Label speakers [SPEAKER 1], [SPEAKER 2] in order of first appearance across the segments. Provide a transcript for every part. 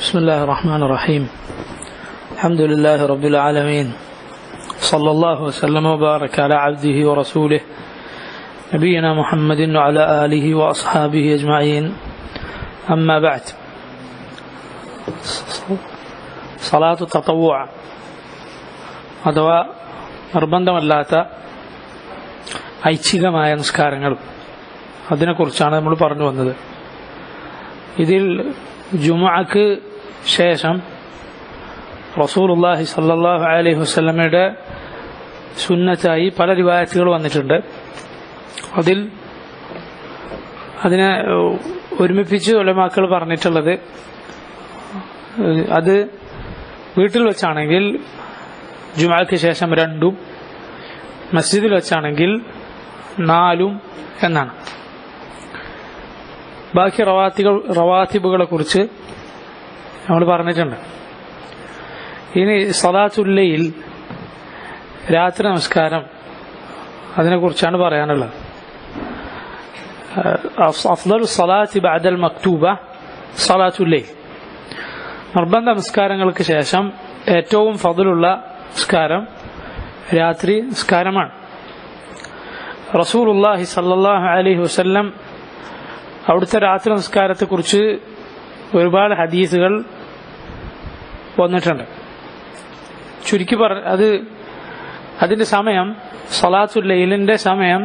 [SPEAKER 1] بسم الله الرحمن الرحيم الحمد لله رب العالمين صلى الله وسلم وبارك على عبده ورسوله نبينا محمد وعلى آله وأصحابه أجمعين أما بعد صلاة التطوع അഥവാ നിർബന്ധമല്ലാത്ത ഐച്ഛികമായ നിസ്കാരങ്ങൾ അതിനെക്കുറിച്ചാണ് നമ്മൾ പറഞ്ഞു വന്നത്. ഇതിൽ ജുമുഅക്ക് ശേഷം റസൂലുള്ളാഹി സ്വല്ലല്ലാഹു അലൈഹി വസല്ലമയുടെ സുന്നത്തായി പല റിവായത്തുകൾ വന്നിട്ടുണ്ട്. അതിനെ ഒരുമിപ്പിച്ച് ഉലമാക്കൾ പറഞ്ഞിട്ടുള്ളത്, അത് വീട്ടിൽ വെച്ചാണെങ്കിൽ ജുമുഅക്ക് ശേഷം 2, മസ്ജിദിൽ വെച്ചാണെങ്കിൽ 4 എന്നാണ്. ബാക്കി റവാത്തിബുകളെ കുറിച്ച് നമ്മൾ പറഞ്ഞിട്ടുണ്ട്. ഇനി സലാത്തുൽ ലൈൽ, രാത്രി നമസ്കാരം, അതിനെക്കുറിച്ചാണ് പറയാനുള്ളത്. അഫ്ളലു സ്വലാത്തി ബഅദൽ മക്തൂബ സലാത്തുൽ ലൈൽ, നിർബന്ധ നമസ്കാരങ്ങൾക്ക് ശേഷം ഏറ്റവും ഫضലുള്ള നിസ്കാരം രാത്രി നിസ്കാരമാണ്. റസൂലുള്ളാഹി സ്വല്ലല്ലാഹു അലൈഹി വസല്ലം അവിടുത്തെ രാത്രി നമസ്കാരത്തെക്കുറിച്ച് ഒരുപാട് ഹദീസുകൾ വന്നിട്ടുണ്ട്. ചുരുക്കി അതിന്റെ സമയം, സലാത്തുൽ ലൈലിന്റെ സമയം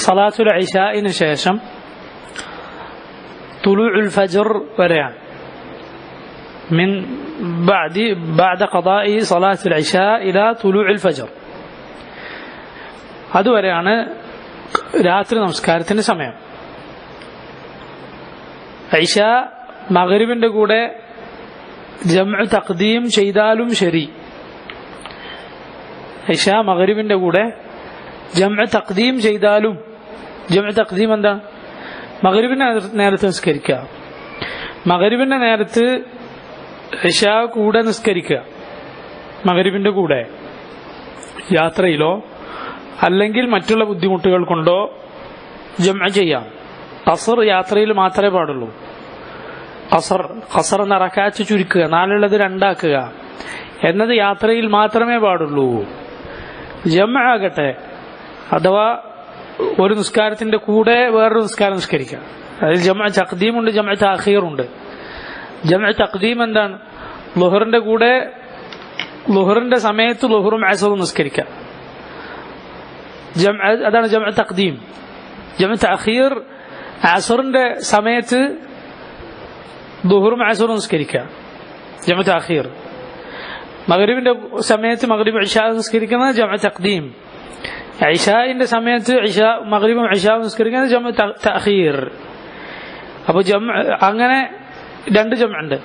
[SPEAKER 1] സലാത്തുൽ ഇശാഇന് ശേഷം തുലൂഉൽ ഫജ്ർ വരെയാണ്. من بعد قضاء صلاة العشاء إلى طلوع الفجر, അതുവരെയാണ് രാത്രി നമസ്കാരത്തിന്റെ സമയം. ഇശ മഗ്രിബിന്റെ കൂടെ ജംഉ തഖ്ദീം ചെയ്താലും ശരി, ഇശ മഗ്രിബിന്റെ കൂടെ ജംഉ തഖ്ദീം ചെയ്താലും, ജംഉ തഖ്ദീം എന്താ? മഗ്രിബിന്റെ നേരത്ത് നിസ്കരിക്കുക, മഗ്രിബിന്റെ നേരത്ത് ഇശ കൂടെ നിസ്കരിക്കുക, മഗ്രിബിന്റെ കൂടെ യാത്രയിലോ അല്ലെങ്കിൽ മറ്റുള്ള ബുദ്ധിമുട്ടുകൾ കൊണ്ടോ ജംഅ ചെയ്യാം. ഖസർ യാത്രയിൽ മാത്രമേ പാടുള്ളൂ. ഖസർ എന്ന റക്അത്ത് ചുരുക്കുക, 4 2 എന്നത് യാത്രയിൽ മാത്രമേ പാടുള്ളൂ. ജംഅ ആകട്ടെ, അഥവാ ഒരു നിസ്കാരത്തിന്റെ കൂടെ വേറൊരു നിസ്കാരം നിസ്കരിക്കുക. അതിൽ ജംഅ തഖ്ദീമുണ്ട്, ജംഅ തഅഖീറുണ്ട്. ജംഅ തഖ്ദീം എന്താണ്? ളുഹറിന്റെ കൂടെ ളുഹറിന്റെ സമയത്ത് ളുഹറും അസ്റും നിസ്കരിക്കുക, അതാണ് ജംഅ തഖ്ദീം. ജംഅ തഅഖീർ അസ്റിന്റെ സമയത്ത് ളുഹറും അസ്റും നിസ്കരിക്കുക, ജംഅ തഅഖീർ. മഗ്രിബിന്റെ സമയത്ത് മഗ്രിബ് ഇശാ നിസ്കരിക്കുന്നത് ജംഅ തഖ്ദീം. ഇശാഇന്റെ സമയത്ത് മഗ്രിബും ഇശാവും നിസ്കരിക്കുന്നത് ജംഅ തഅഖീർ. അപ്പോൾ അങ്ങനെ 2 ജംഅുണ്ട്.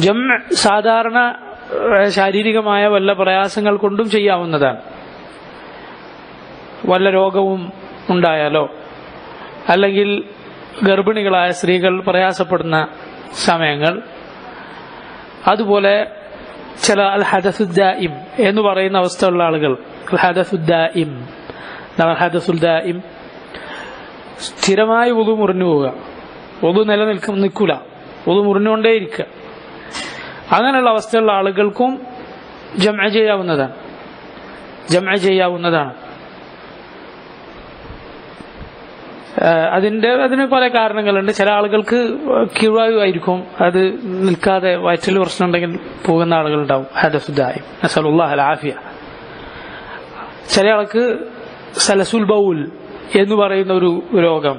[SPEAKER 1] ജംഅ സാധാരണ ശാരീരികമായ വല്ല പ്രയാസങ്ങൾ കൊണ്ടും ചെയ്യാവുന്നതാണ്. വല്ല രോഗവും ഉണ്ടായാലോ അല്ലെങ്കിൽ ഗർഭിണികളായ സ്ത്രീകൾ പ്രയാസപ്പെടുന്ന സമയങ്ങൾ, അതുപോലെ ചില അൽ ഹദസുൽ ദായിം എന്ന് പറയുന്ന അവസ്ഥയുള്ള ആളുകൾ, അൽ ഹദസുൽ ദായിം, ഹദസുൽ ദായിം സ്ഥിരമായി വുളു മുറിഞ്ഞു പോവുക, വുളു നിൽക്കൂല, വുളു മുറിഞ്ഞുകൊണ്ടേയിരിക്കുക, അങ്ങനെയുള്ള അവസ്ഥയുള്ള ആളുകൾക്കും ജംഅ ചെയ്യാവുന്നതാണ്. അതിന് പല കാരണങ്ങളുണ്ട്. ചില ആളുകൾക്ക് കീഴ്വായു ആയിരിക്കും, അത് നിൽക്കാതെ വയറ്റിൽ പ്രശ്നമുണ്ടെങ്കിൽ പോകുന്ന ആളുകളുണ്ടാവും, ഹദസുൽ ദായിം, നസ്അലുല്ലാഹൽ ആഫിയ. ചില ആൾക്ക് സലസുൽ ബൗൽ എന്ന് പറയുന്ന ഒരു രോഗം,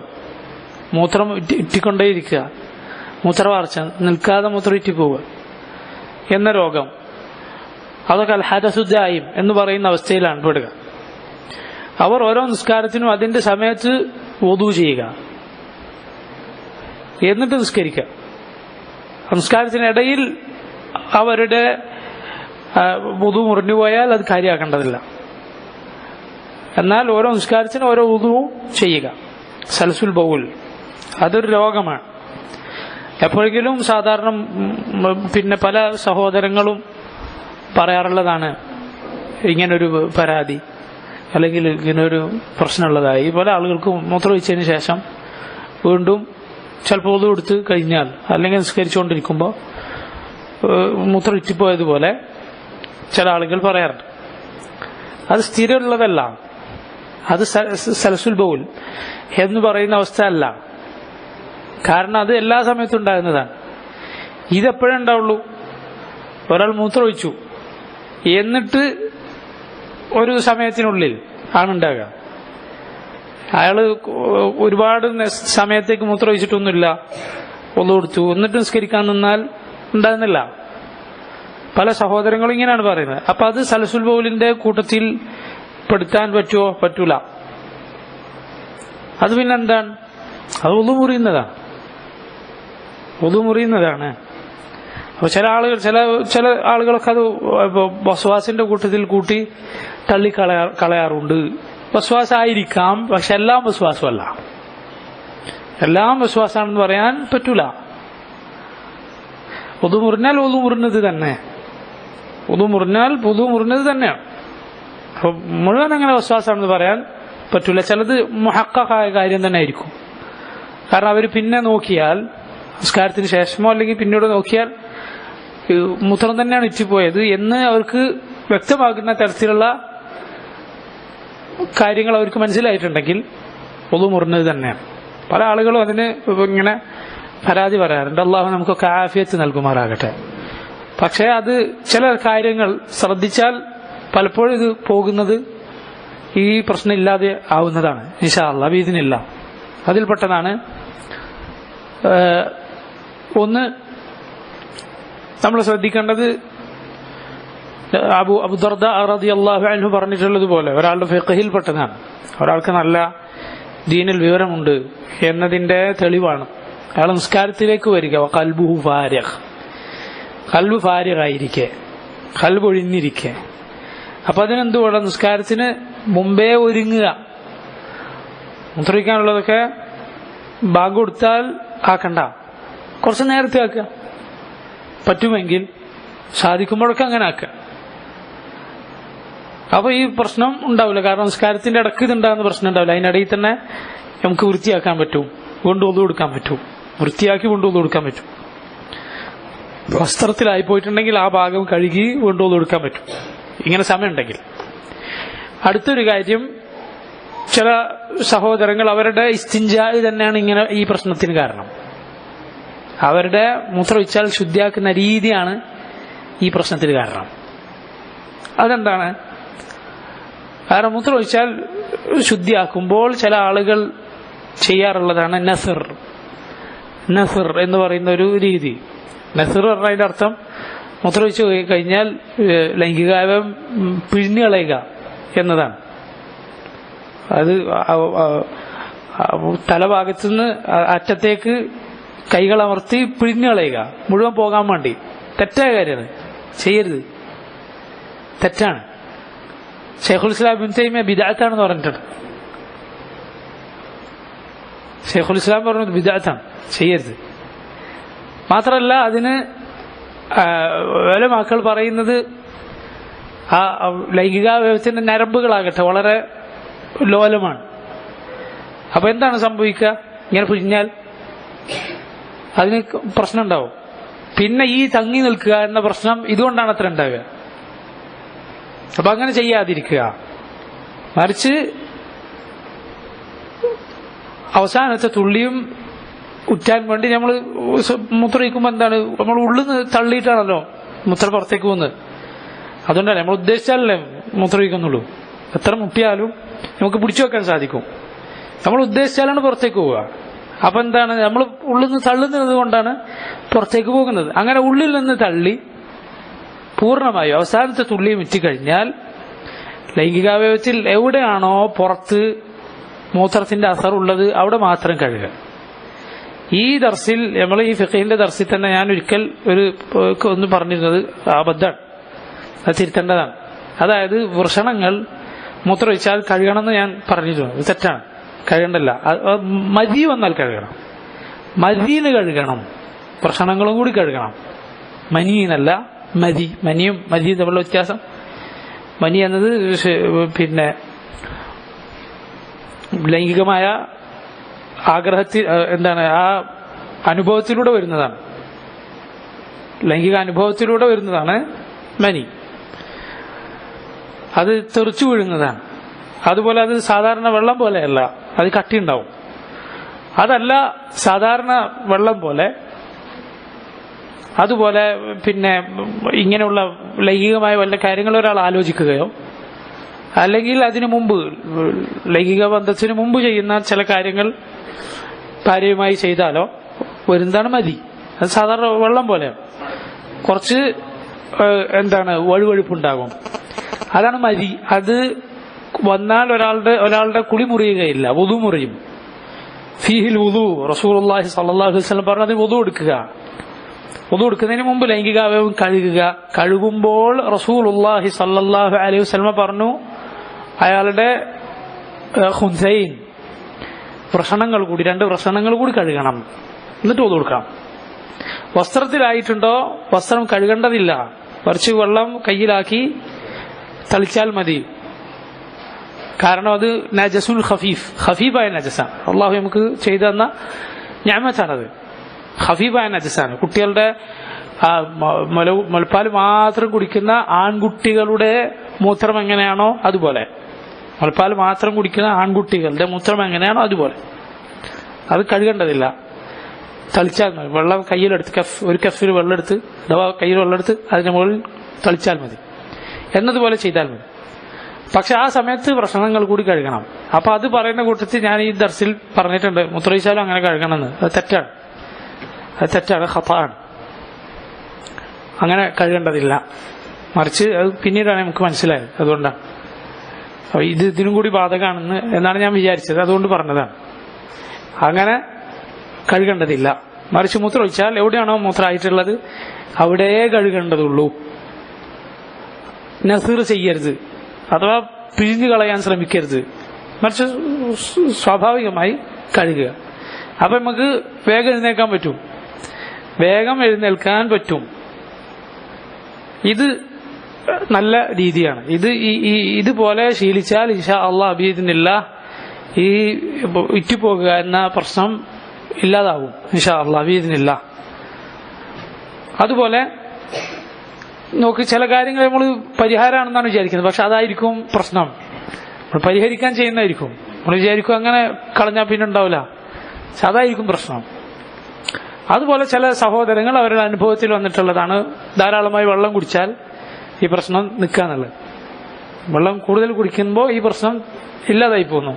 [SPEAKER 1] മൂത്രം ഇറ്റിക്കൊണ്ടേയിരിക്കുക, മൂത്രവാർച്ച, നിൽക്കാതെ മൂത്രം ഇറ്റിപ്പോവുക എന്ന രോഗം, അതൊക്കെ അൽ ഹദസുൽ ദായിം എന്ന് പറയുന്ന അവസ്ഥയിലാണ് പെടുക. അവർ ഓരോ നിസ്കാരത്തിനും അതിന്റെ സമയത്ത് വുദു ചെയ്യുക, എന്നിട്ട് നിസ്കരിക്കുക. നിസ്കാരത്തിനിടയിൽ അവരുടെ വുദു മുറിഞ്ഞുപോയാൽ അത് കാര്യമാക്കേണ്ടതില്ല. എന്നാൽ ഓരോ നിസ്കാരത്തിനും ഓരോ വുദു ചെയ്യുക. സലസുൽ ബൗൽ അതൊരു രോഗമാണ്. എപ്പോഴെങ്കിലും സാധാരണ പിന്നെ പല സഹോദരങ്ങളും പറയാറുള്ളതാണ് ഇങ്ങനൊരു പരാതി. അല്ലെങ്കിൽ ഇങ്ങനെ ഒരു പ്രശ്നമുള്ളതായി. പല ആളുകൾക്കും മൂത്രമൊഴിച്ചതിന് ശേഷം വീണ്ടും ചിലപ്പോൾ ഒതു എടുത്ത് കഴിഞ്ഞാൽ അല്ലെങ്കിൽ നിസ്കരിച്ചുകൊണ്ടിരിക്കുമ്പോൾ മൂത്രം ഇറ്റിപ്പോയതുപോലെ ചില ആളുകൾ പറയാറുണ്ട്. അത് സ്ഥിരമുള്ളതല്ല, അത് സലസുൽ ബൗൽ എന്ന് പറയുന്ന അവസ്ഥ അല്ല. കാരണം അത് എല്ലാ സമയത്തും ഉണ്ടാകുന്നതാണ്. ഇതെപ്പോഴേ ഉണ്ടാവുള്ളൂ. ഒരാൾ മൂത്രമൊഴിച്ചു എന്നിട്ട് ഒരു സമയത്തിനുള്ളിൽ ആണ് ഉണ്ടാകുക. അയാൾ ഒരുപാട് സമയത്തേക്ക് മൂത്രമൊഴിച്ചിട്ടൊന്നുമില്ല, ഒന്നു കൊടുത്തു എന്നിട്ട് നിസ്കരിക്കാൻ നിന്നാൽ ഉണ്ടാകുന്നില്ല. പല സഹോദരങ്ങളും ഇങ്ങനെയാണ് പറയുന്നത്. അപ്പൊ അത് സലസുൽ ബൗലിന്റെ കൂട്ടത്തിൽ പെടുത്താൻ പറ്റുമോ? പറ്റൂല. അത് പിന്നെന്താണ്? അത് ഒതു മുറിയുന്നതാണ്. അപ്പൊ ചില ആളുകളൊക്കെ അത് വസ്വാസിന്റെ കൂട്ടത്തിൽ കൂട്ടി തള്ളിക്കളയാറുണ്ട്. വസ്വാസായിരിക്കാം, പക്ഷെ എല്ലാം വസ്വാസമല്ല. എല്ലാം വസ്വാസാണെന്ന് പറയാൻ പറ്റൂല. ഒതു മുറിഞ്ഞാൽ ഒതു മുറിഞ്ഞത് തന്നെ, തന്നെയാണ്. അപ്പൊ മുഴുവൻ അങ്ങനെ വസ്വാസാണെന്ന് പറയാൻ പറ്റൂല. ചിലത് മുഹഖഖായ കാര്യം തന്നെ ആയിരിക്കും. കാരണം അവർ പിന്നെ നോക്കിയാൽ, നിസ്കാരത്തിന് ശേഷമോ അല്ലെങ്കിൽ പിന്നീട് നോക്കിയാൽ മൂത്രം തന്നെയാണ് ഇറ്റിപ്പോയത് എന്ന് അവർക്ക് വ്യക്തമാകുന്ന തരത്തിലുള്ള കാര്യങ്ങൾ അവർക്ക് മനസ്സിലായിട്ടുണ്ടെങ്കിൽ ഒതു മുറിഞ്ഞത് തന്നെയാണ്. പല ആളുകളും അതിന് ഇങ്ങനെ പരാതി പറയാറുണ്ട്. അള്ളാഹു നമുക്കൊക്കെ ആഫിയത്ത് നൽകുമാറാകട്ടെ. പക്ഷേ അത് ചില കാര്യങ്ങൾ ശ്രദ്ധിച്ചാൽ പലപ്പോഴും ഇത് പോകുന്നത് ഈ പ്രശ്നം ഇല്ലാതെ ആവുന്നതാണ്. ഇൻഷാ അല്ലാഹ് ബിഇദ്നില്ല. അതിൽപ്പെട്ടതാണ് ഒന്ന് നമ്മൾ ശ്രദ്ധിക്കേണ്ടത്, അബൂ ദർദ റളിയല്ലാഹു അൻഹു പറഞ്ഞിട്ടുള്ളതുപോലെ ഒരാളുടെ ഫിഖ്ഹിൽപ്പെട്ടതാണ്. ഒരാൾക്ക് നല്ല ദീനിൽ വിവരമുണ്ട് എന്നതിന്റെ തെളിവാണ് അയാൾ നിസ്കാരത്തിലേക്ക് വരിക. ഖൽബുഹു ഫാരിഖ്, ഖൽബ് ഫാരിഖായിരിക്കെ, ഖൽബ് ഒഴിഞ്ഞിരിക്കെ. അപ്പൊ അതിനെന്ത് വേണം? നിസ്കാരത്തിന് മുമ്പേ ഒരുങ്ങുക. മൂത്രമൊഴിക്കാനുള്ളതൊക്കെ ബാങ്ക് കൊടുത്താൽ ആക്കണ്ട, കുറച്ച് നേരത്തെ ആക്കുക. പറ്റുമെങ്കിൽ സാധിക്കുമ്പോഴൊക്കെ അങ്ങനെ ആക്കുക. അപ്പൊ ഈ പ്രശ്നം ഉണ്ടാവില്ല. കാരണം നിസ്കാരത്തിന്റെ ഇടയ്ക്ക് ഇതുണ്ടാകുന്ന പ്രശ്നം ഉണ്ടാവില്ല. അതിനിടയിൽ തന്നെ നമുക്ക് വൃത്തിയാക്കാൻ പറ്റും, വീണ്ടും ഒതു കൊടുക്കാൻ പറ്റും, വൃത്തിയാക്കി വീണ്ടും ഒതു കൊടുക്കാൻ പറ്റും. വസ്ത്രത്തിലായി പോയിട്ടുണ്ടെങ്കിൽ ആ ഭാഗം കഴുകി വീണ്ടും ഒതു കൊടുക്കാൻ പറ്റും, ഇങ്ങനെ സമയമുണ്ടെങ്കിൽ. അടുത്തൊരു കാര്യം, ചില സഹോദരങ്ങൾ അവരുടെ ഇസ്തിൻജാ തന്നെയാണ് ഇങ്ങനെ ഈ പ്രശ്നത്തിന് കാരണം. അവരുടെ മൂത്രമൊഴിച്ചാൽ ശുദ്ധിയാക്കുന്ന രീതിയാണ് ഈ പ്രശ്നത്തിന് കാരണം. അതെന്താണ്? കാരണം മൂത്രമൊഴിച്ചാൽ ശുദ്ധിയാക്കുമ്പോൾ ചില ആളുകൾ ചെയ്യാറുള്ളതാണ് നസർ എന്ന് പറയുന്ന ഒരു രീതി. നസർ പറഞ്ഞതിന്റെ അർത്ഥം മൂത്രമൊഴിച്ച് കഴിഞ്ഞാൽ ലൈംഗികാവയം പിഴിഞ്ഞു കളയുക എന്നതാണ്. അത് തലഭാഗത്തുനിന്ന് അറ്റത്തേക്ക് കൈകളമർത്തി പിഴിഞ്ഞു കളയുക, മുഴുവൻ പോകാൻ വേണ്ടി. തെറ്റായ കാര്യമാണ്, ചെയ്യരുത്, തെറ്റാണ്. ശൈഖുൽ ഇസ്ലാം ഇബ്നു തൈമിയ്യ ബിദ്അത്താണെന്ന് പറഞ്ഞിട്ടുണ്ട്. ശൈഖുൽ ഇസ്ലാം പറഞ്ഞത് ബിദ്അത്താണ്, ചെയ്യരുത്. മാത്രമല്ല അതിന് ഉലമാക്കൾ പറയുന്നത് ആ ലൈംഗികാവയവത്തിന്റെ നരമ്പുകളാകട്ടെ വളരെ ലോലമാണ്. അപ്പൊ എന്താണ് സംഭവിക്കുക? ഇങ്ങനെ പിഴിഞ്ഞാൽ അതിന് പ്രശ്നം ഉണ്ടാവും. പിന്നെ ഈ തങ്ങി നിൽക്കുക എന്ന പ്രശ്നം ഇതുകൊണ്ടാണ് അത്ര ഉണ്ടാവുക. അപ്പൊ അങ്ങനെ ചെയ്യാതിരിക്കുക. മറിച്ച് അവസാനത്തെ തുള്ളിയും ഉറ്റാൻ വേണ്ടി നമ്മൾ മൂത്രമൊഴിക്കുമ്പോൾ എന്താണ്, നമ്മൾ ഉള്ളിൽ നിന്ന് തള്ളിയിട്ടാണല്ലോ മൂത്രം പുറത്തേക്ക് പോകുന്നത്. അതുകൊണ്ടല്ലേ നമ്മൾ ഉദ്ദേശിച്ചാലല്ലേ മൂത്രമൊഴിക്കുന്നുള്ളൂ. എത്ര മുട്ടിയാലും നമുക്ക് പിടിച്ചു വെക്കാൻ സാധിക്കും. നമ്മൾ ഉദ്ദേശിച്ചാലാണ് പുറത്തേക്ക് പോവുക. അപ്പൊ എന്താണ്, നമ്മൾ ഉള്ളിൽ നിന്ന് തള്ളുന്നത് കൊണ്ടാണ് പുറത്തേക്ക് പോകുന്നത്. അങ്ങനെ ഉള്ളിൽ നിന്ന് തള്ളി പൂർണ്ണമായും അവസാനത്തെ തുള്ളി മുറ്റിക്കഴിഞ്ഞാൽ ലൈംഗികാവയവത്തിൽ എവിടെയാണോ പുറത്ത് മൂത്രത്തിന്റെ അസർ ഉള്ളത് അവിടെ മാത്രം കഴുകുക. ഈ ദർസിൽ, നമ്മൾ ഈ ഫിഖഹിന്റെ ദർസിൽ തന്നെ ഞാൻ ഒരിക്കൽ ഒന്ന് പറഞ്ഞിരുന്നത് അബദ്ധമാണ്, അത് തിരുത്തേണ്ടതാണ്. അതായത് വൃഷണങ്ങൾ മൂത്രമൊഴിച്ചാൽ കഴുകണമെന്ന് ഞാൻ പറഞ്ഞിരുന്നു. തെറ്റാണ്, കഴുകണ്ടല്ല. മതി വന്നാൽ കഴുകണം, മതിയിൽ കഴുകണം, വൃഷണങ്ങളും കൂടി കഴുകണം. മനിയെന്നല്ല, മതി. മനിയും മതി തമ്മിലുള്ള വ്യത്യാസം. മനി എന്നത് പിന്നെ ലൈംഗികമായ ആഗ്രഹത്തിൽ ആ അനുഭവത്തിലൂടെ വരുന്നതാണ്, ലൈംഗിക അനുഭവത്തിലൂടെ വരുന്നതാണ് മനി. അത് തെറിച്ചു വീഴുന്നതാണ്. അതുപോലെ അത് സാധാരണ വെള്ളം പോലെയല്ല, അത് കട്ടിയുണ്ടാവും. അതല്ല സാധാരണ വെള്ളം പോലെ. അതുപോലെ പിന്നെ ഇങ്ങനെയുള്ള ലൈംഗികമായ വല്ല കാര്യങ്ങൾ ഒരാൾ ആലോചിക്കുകയോ അല്ലെങ്കിൽ അതിനു മുമ്പ് ലൈംഗിക ബന്ധത്തിന് മുമ്പ് ചെയ്യുന്ന ചില കാര്യങ്ങൾ ഭാര്യയുമായി ചെയ്താലോ വരുന്നതാണ് മതി. അത് സാധാരണ വെള്ളം പോലെയാണ്, കുറച്ച് വഴുവഴുപ്പുണ്ടാകും. അതാണ് മതി. അത് വന്നാൽ ഒരാളുടെ കുളി മുറിയുകയില്ല, വുദു മുറിയും. ഫീഹിൽ വുദു, റസൂലുള്ളാഹി സ്വല്ലല്ലാഹു അലൈഹി വസല്ലം പറഞ്ഞത് വുദു എടുക്കുക. വുദു എടുക്കുന്നതിന് മുമ്പ് ലൈംഗികാവയവം കഴുകുക. കഴുകുമ്പോൾ റസൂലുള്ളാഹി സ്വല്ലല്ലാഹു അലൈഹി വസല്ലം പറഞ്ഞു അയാളുടെ ഖുൻസൈൻ വ്രണങ്ങൾ കൂടി, 2 വ്രണങ്ങൾ കൂടി കഴുകണം, എന്നിട്ട് വുദു എടുക്കാം. വസ്ത്രത്തിലായിട്ടുണ്ടോ വസ്ത്രം കഴുകേണ്ടതില്ല, കുറച്ച് വെള്ളം കയ്യിലാക്കി തളിച്ചാൽ മതി. കാരണം അത് നജസുൽ ഖഫീഫായ നജസാണ്. അള്ളാഹു നമുക്ക് ചെയ്തു തന്ന നിഅമത്താണത്. ഖഫീഫായ നജസാണ്. കുട്ടികളുടെ മുലപ്പാൽ മാത്രം കുടിക്കുന്ന ആൺകുട്ടികളുടെ മൂത്രം എങ്ങനെയാണോ അതുപോലെ, മുലപ്പാൽ മാത്രം കുടിക്കുന്ന ആൺകുട്ടികളുടെ മൂത്രം എങ്ങനെയാണോ അതുപോലെ. അത് കഴുകേണ്ടതില്ല, തളിച്ചാൽ മതി. വെള്ളം കയ്യിലെടുത്ത് ഒരു കഫിൽ വെള്ളമെടുത്ത് അഥവാ കയ്യിൽ വെള്ളമെടുത്ത് അതിന്റെ മുകളിൽ തളിച്ചാൽ മതി, എന്നതുപോലെ ചെയ്താൽ മതി. പക്ഷെ ആ സമയത്ത് വ്രണങ്ങൾ കൂടി കഴുകണം. അപ്പൊ അത് പറയുന്ന കൂട്ടത്തിൽ ഞാൻ ഈ ദർസിൽ പറഞ്ഞിട്ടുണ്ട്, മൂത്രയിച്ചാലും അങ്ങനെ കഴുകണമെന്ന്. അത് തെറ്റാണ്, ഖത്താണ്. അങ്ങനെ കഴുകേണ്ടതില്ല. മറിച്ച് അത് പിന്നീടാണ് നമുക്ക് മനസ്സിലായത്. അതുകൊണ്ടാണ് ഇതിനും കൂടി ബാധകമാണെന്ന് എന്നാണ് ഞാൻ വിചാരിച്ചത്, അതുകൊണ്ട് പറഞ്ഞതാണ്. അങ്ങനെ കഴുകേണ്ടതില്ല. മറിച്ച് മൂത്രമൊഴിച്ചാൽ എവിടെയാണോ മൂത്രമായിട്ടുള്ളത് അവിടെ കഴുകേണ്ടതുള്ളൂ. നസീർ ചെയ്യരുത്, അഥവാ പിഴിഞ്ഞു കളയാൻ ശ്രമിക്കരുത്. മറിച്ച് സ്വാഭാവികമായി കഴുകുക. അപ്പൊ നമുക്ക് വേഗം എഴുന്നേൽക്കാൻ പറ്റും. ഇത് നല്ല രീതിയാണ്. ഇതുപോലെ ശീലിച്ചാൽ ഇൻഷാ അല്ലാഹ് ബിഇദ്നില്ലാഹ് ഈ ഇറ്റുപോകുക എന്ന പ്രശ്നം ഇല്ലാതാവും ഇൻഷാ അല്ലാഹ് ബിഇദ്നില്ലാഹ്. അതുപോലെ നോക്ക്, ചില കാര്യങ്ങൾ നമ്മൾ പരിഹാരമാണെന്നാണ് വിചാരിക്കുന്നത്, പക്ഷെ അതായിരിക്കും പ്രശ്നം. നമ്മൾ പരിഹരിക്കാൻ ചെയ്യുന്നതായിരിക്കും. നമ്മൾ വിചാരിക്കും അങ്ങനെ കളഞ്ഞാൽ പിന്നെ ഉണ്ടാവില്ല, പക്ഷെ അതായിരിക്കും പ്രശ്നം. അതുപോലെ ചില സഹോദരങ്ങൾ അവരുടെ അനുഭവത്തിൽ വന്നിട്ടുള്ളതാണ്, ധാരാളമായി വെള്ളം കുടിച്ചാൽ ഈ പ്രശ്നം നിൽക്കാന്നുള്ളത്. വെള്ളം കൂടുതൽ കുടിക്കുമ്പോൾ ഈ പ്രശ്നം ഇല്ലാതായി പോകുന്നു.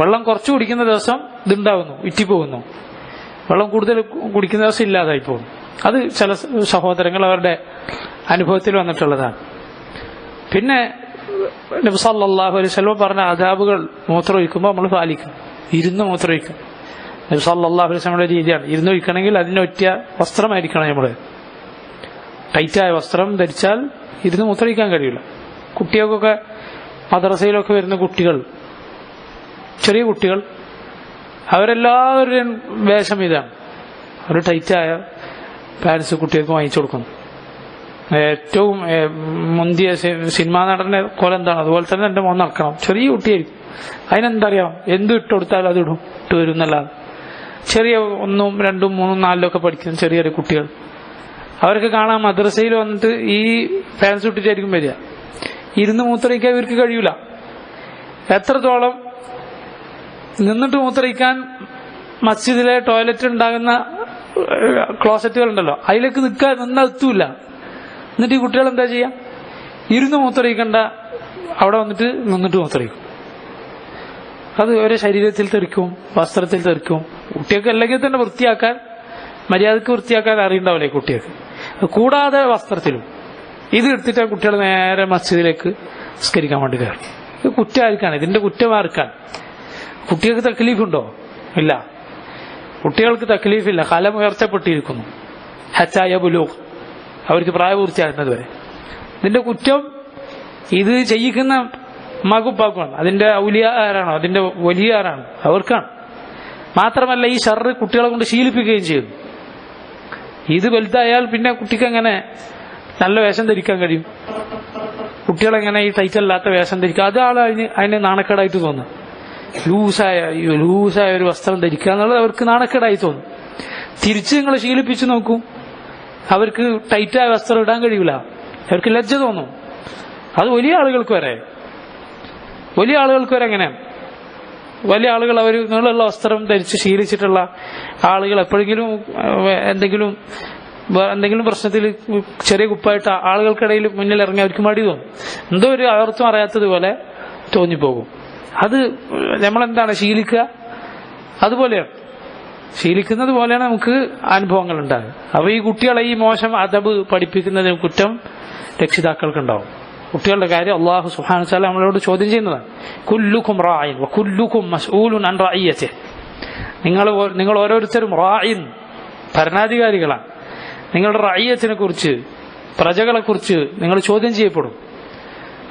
[SPEAKER 1] വെള്ളം കുറച്ച് കുടിക്കുന്ന ദിവസം ഇതുണ്ടാവുന്നു, ഇറ്റിപ്പോകുന്നു. വെള്ളം കൂടുതൽ കുടിക്കുന്ന ദിവസം ഇല്ലാതായി പോകുന്നു. അത് ചില സഹോദരങ്ങൾ അവരുടെ അനുഭവത്തിൽ വന്നിട്ടുള്ളതാണ്. പിന്നെ നബി സല്ലല്ലാഹു അലൈഹി വസല്ലം പറഞ്ഞ ആദാബുകൾ മൂത്രമൊഴിക്കുമ്പോൾ നമ്മൾ പാലിക്കും. ഇരുന്ന് മൂത്രമൊഴിക്കും. നബി സല്ലല്ലാഹു അലൈഹി വസല്ലമയുടെ രീതിയാണ്. ഇരുന്നൊഴിക്കണമെങ്കിൽ അതിന് പറ്റിയ വസ്ത്രമായിരിക്കണം. നമ്മൾ ടൈറ്റായ വസ്ത്രം ധരിച്ചാൽ ഇരുന്ന് മൂത്രമൊഴിക്കാൻ കഴിയില്ല. കുട്ടികൾക്കൊക്കെ മദ്രസയിലൊക്കെ വരുന്ന കുട്ടികൾ, ചെറിയ കുട്ടികൾ, അവരെല്ലാവരുടെയും വേഷം ഇതാണ്. ഒരു ടൈറ്റായ പാൻസ് കുട്ടികൾക്ക് വാങ്ങിച്ചു കൊടുക്കുന്നു. ഏറ്റവും മുന്തിയ സിനിമാ നടന്റെ കോലം എന്താണ് അതുപോലെ തന്നെ എന്റെ മോൻ നടക്കണം. ചെറിയ കുട്ടിയായിരിക്കും, അതിനെന്തറിയാം, എന്ത് ഇട്ട് കൊടുത്താലും അത് ഇട്ട് വരും എന്നല്ലാതെ. ചെറിയ 1, 2, 3, 4 പഠിക്കുന്ന ചെറിയ കുട്ടികൾ, അവർക്ക് കാണാം മദ്രസയിൽ വന്നിട്ട് ഈ പാൻസ് ഇട്ടിട്ടായിരിക്കും വരിക. ഇരുന്ന് മൂത്രയിക്കാൻ ഇവർക്ക് കഴിയൂല. എത്രത്തോളം നിന്നിട്ട് മൂത്രയിക്കാൻ മസ്ജിദിലെ ടോയ്ലറ്റ് ഉണ്ടാകുന്ന ക്ലോസറ്റുകൾ ഉണ്ടല്ലോ, അതിലേക്ക് നിന്നെത്തൂല. എന്നിട്ട് ഈ കുട്ടികൾ എന്താ ചെയ്യാ? ഇരുന്ന് മൂത്രയിക്കണ്ട, അവിടെ വന്നിട്ട് നിന്നിട്ട് മൂത്രയിക്കും. അത് ഒരു ശരീരത്തിൽ തെറിക്കും, വസ്ത്രത്തിൽ തെറിക്കും. കുട്ടികൾക്ക് അല്ലെങ്കിൽ തന്നെ വൃത്തിയാക്കാൻ, മര്യാദക്ക് വൃത്തിയാക്കാൻ അറിയണ്ടാവില്ലേ കുട്ടികൾക്ക്. കൂടാതെ വസ്ത്രത്തിലും ഇത് എടുത്തിട്ട് കുട്ടികൾ നേരെ മസ്ജിദിലേക്ക് നിസ്കരിക്കാൻ വേണ്ടി കയറും. ഇത് കുറ്റമായിരിക്കാണ്, ഇതിന്റെ കുറ്റമാർക്കാണ്. കുട്ടികൾക്ക് തക്ലീഫുണ്ടോ? ഇല്ല, കുട്ടികൾക്ക് തക്ലീഫില്ല. കലം ഉയർത്തപ്പെട്ടിരിക്കുന്നു. ഹത്തായ ബുലൂഗ്, അവർക്ക് പ്രായപൂർത്തിയാകുന്നത് വരെ. ഇതിന്റെ കുറ്റം ഇത് ചെയ്യിക്കുന്ന മകുപ്പാക്കുമാണ്. അതിന്റെ ഔലിയ ആരാണോ, അതിന്റെ വലിയ ആരാണ്, അവർക്കാണ്. മാത്രമല്ല ഈ ഷർറ് കുട്ടികളെ കൊണ്ട് ശീലിപ്പിക്കുകയും ചെയ്യുന്നു. ഇത് വലുതായാൽ പിന്നെ കുട്ടിക്ക് എങ്ങനെ നല്ല വേഷം ധരിക്കാൻ കഴിയും? കുട്ടികളെങ്ങനെ ഈ ടൈറ്റല്ലാത്ത വേഷം ധരിക്കുക? അതാണ് അതിന് നാണക്കേടായിട്ട് തോന്നുന്നത്. ലൂസായ ഒരു വസ്ത്രം ധരിക്കുക എന്നുള്ളത് അവർക്ക് നാണക്കേടായി തോന്നും. തിരിച്ച് നിങ്ങൾ ശീലിപ്പിച്ചു നോക്കൂ, അവർക്ക് ടൈറ്റായ വസ്ത്രം ഇടാൻ കഴിയില്ല, അവർക്ക് ലജ്ജ തോന്നും. അത് വലിയ ആളുകൾക്ക് വരെ അങ്ങനെയാണ്. വലിയ ആളുകൾ അവർ നീളമുള്ള വസ്ത്രം ധരിച്ച് ശീലിച്ചിട്ടുള്ള ആളുകൾ എപ്പോഴെങ്കിലും എന്തെങ്കിലും പ്രശ്നത്തിൽ ചെറിയ കുപ്പായിട്ട് ആളുകൾക്കിടയിൽ മുന്നിൽ ഇറങ്ങി അവർക്ക് മടി തോന്നും, എന്തോ ഒരു അർത്ഥം അറിയാത്തതുപോലെ തോന്നിപ്പോകും. അത് നമ്മളെന്താണ് ശീലിക്കുക, അതുപോലെയാണ്, ശീലിക്കുന്നത് പോലെയാണ് നമുക്ക് അനുഭവങ്ങൾ ഉണ്ടാകുക. അപ്പോൾ ഈ കുട്ടികളെ ഈ മോശം അദബ് പഠിപ്പിക്കുന്നതിന് കുറ്റം രക്ഷിതാക്കൾക്കുണ്ടാവും. കുട്ടികളുടെ കാര്യം അല്ലാഹു സുബ്ഹാനഹു വ തആല നമ്മളോട് ചോദ്യം ചെയ്യുന്നതാണ്. കുല്ലുക്കും റാഇൻ വകുല്ലുക്കും മസ്ഊലുൻ അൻ റഇയതിഹി. നിങ്ങൾ ഓരോരുത്തരും റാഇൻ, ഭരണാധികാരികളാണ്. നിങ്ങളുടെ റഇയത്തിനെ കുറിച്ച്, പ്രജകളെ കുറിച്ച് നിങ്ങൾ ചോദ്യം ചെയ്യപ്പെടും.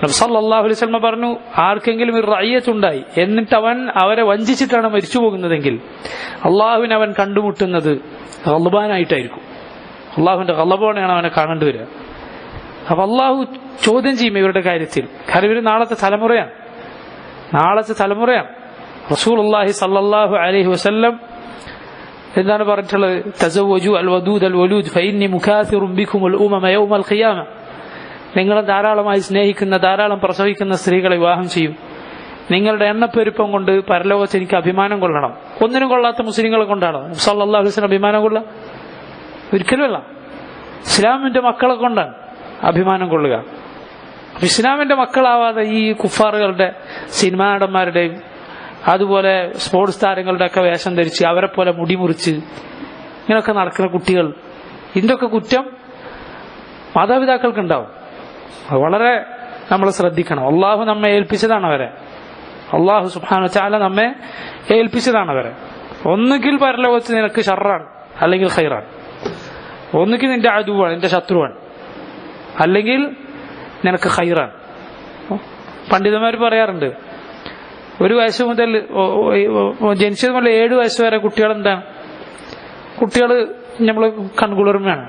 [SPEAKER 1] നബി സല്ലല്ലാഹു അലൈഹി വസല്ലം പറഞ്ഞു, ആർക്കെങ്കിലും ഒരു റഇയത്ത് ഉണ്ടായി എന്നിട്ട് അവൻ അവരെ വഞ്ചിച്ചിട്ടാണ് മരിച്ചു പോകുന്നതെങ്കിൽ അള്ളാഹുവിനെ അവൻ കണ്ടുമുട്ടുന്നത് ഗളബാനായിട്ടായിരിക്കും. അള്ളാഹുവിന്റെ ഗളബോടെയാണ് അവനെ കാണേണ്ടി വരിക. അപ്പൊ അള്ളാഹു ചോദ്യം ചെയ്യും ഇവരുടെ കാര്യത്തിൽ. കാരണം ഇവർ നാളത്തെ തലമുറയാണ്. റസൂലുള്ളാഹി സല്ലല്ലാഹു അലൈഹി വസല്ലം എന്താണ് പറഞ്ഞിട്ടുള്ളത്? തസവ്വജു അൽ വദൂദ് അൽ വലൂദ് ഫഇന്നി മുകാസിറുൻ ബികുമുൽ ഉമമ യൗമൽ ഖിയാമ. നിങ്ങളെ ധാരാളമായി സ്നേഹിക്കുന്ന, ധാരാളം പ്രസവിക്കുന്ന സ്ത്രീകളെ വിവാഹം ചെയ്യും. നിങ്ങളുടെ എണ്ണപ്പെരുപ്പം കൊണ്ട് പരലോകത്ത് എനിക്ക് അഭിമാനം കൊള്ളണം. ഒന്നിനും കൊള്ളാത്ത മുസ്ലിങ്ങളെ കൊണ്ടാണോ സല്ലല്ലാഹു അലൈഹി വസല്ലം അഭിമാനം കൊള്ളുക? ഒരിക്കലുമല്ല. ഇസ്ലാമിന്റെ മക്കളെ കൊണ്ടാണ് അഭിമാനം കൊള്ളുക. ഇസ്ലാമിന്റെ മക്കളാവാതെ ഈ കുഫാറുകളുടെ, സിനിമാ നടന്മാരുടെയും അതുപോലെ സ്പോർട്സ് താരങ്ങളുടെ ഒക്കെ വേഷം ധരിച്ച് അവരെ പോലെ മുടി മുറിച്ച് ഇങ്ങനെയൊക്കെ നടക്കുന്ന കുട്ടികൾ, ഇതിൻ്റെയൊക്കെ കുറ്റം മാതാപിതാക്കൾക്കുണ്ടാവും. അത് വളരെ നമ്മൾ ശ്രദ്ധിക്കണം. അള്ളാഹു നമ്മെ ഏൽപ്പിച്ചതാണ് അവരെ. അള്ളാഹു സുബ്ഹാനഹു വ തആല നമ്മെ ഏൽപ്പിച്ചതാണ് അവരെ. ഒന്നുകിൽ പരലോകത്ത് നിനക്ക് ഷർറാണ്, അല്ലെങ്കിൽ ഖൈറാണ്. ഒന്നുകിൽ നിന്റെ അദുവാണ്, നിന്റെ ശത്രുവാണ്, അല്ലെങ്കിൽ നിനക്ക് ഖൈറാണ്. പണ്ഡിതന്മാർ പറയാറുണ്ട്, ഒരു വയസ്സ് മുതൽ ജനിച്ചത് മുതൽ 7 വയസ്സ് വരെ കുട്ടികൾ നമ്മൾ കൺകുളിർമയാണ്.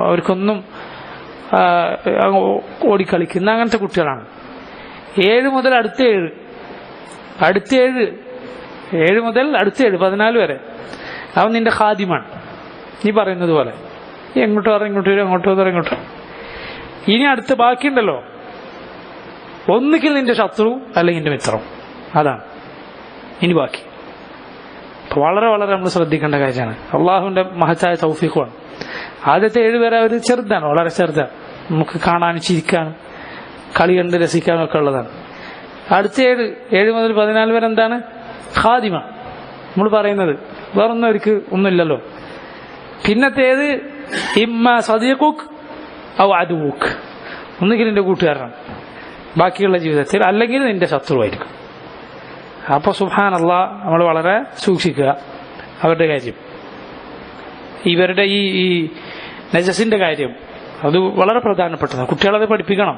[SPEAKER 1] അവർക്കൊന്നും ഓടിക്കളിക്കുന്ന അങ്ങനത്തെ കുട്ടികളാണ്. 7 മുതൽ അടുത്ത 14 വരെ അവൻ നിന്റെ ഖാദിമാണ്. നീ പറയുന്നത് പോലെ എങ്ങോട്ട് പറ, ഇങ്ങോട്ട് വരും, അങ്ങോട്ട് പറ, ഇങ്ങോട്ട്. ഇനി അടുത്ത് ബാക്കിയുണ്ടല്ലോ, ഒന്നുകിൽ നിന്റെ ശത്രു അല്ലെങ്കിൽ നിന്റെ മിത്രം. അതാണ് ഇനി ബാക്കി. വളരെ വളരെ നമ്മൾ ശ്രദ്ധിക്കേണ്ട കാര്യമാണ്. അള്ളാഹുവിന്റെ മഹത്തായ തൗഫീഖാണ്. ആദ്യത്തെ 7 വരെ അവർ ചെറുതാണ്, വളരെ ചെറുതാണ്. നമുക്ക് കാണാനും ചിരിക്കാനും കളി കണ്ട് രസിക്കാനും ഒക്കെ ഉള്ളതാണ്. അടുത്ത 7 മുതൽ 14 വരെ എന്താണ്? ഖാദിമ. നമ്മൾ പറയുന്നത് വേറൊന്നും അവർക്ക് ഒന്നുമില്ലല്ലോ. പിന്നത്തേത് ഇമ്മ സദീഖുക് ഔ അദുവുക്. ഒന്നുകിൽ നിന്റെ കൂട്ടുകാരനാണ് ബാക്കിയുള്ള ജീവിതത്തിൽ, അല്ലെങ്കിൽ നിന്റെ ശത്രുവായിരിക്കും. അപ്പൊ സുബ്ഹാനല്ലാഹ്, നമ്മൾ വളരെ സൂക്ഷിക്കുക അവരുടെ കാര്യം. ഇവരുടെ ഈ നജസിന്റെ കാര്യം അത് വളരെ പ്രധാനപ്പെട്ടതാണ്. കുട്ടികളത് പഠിപ്പിക്കണം.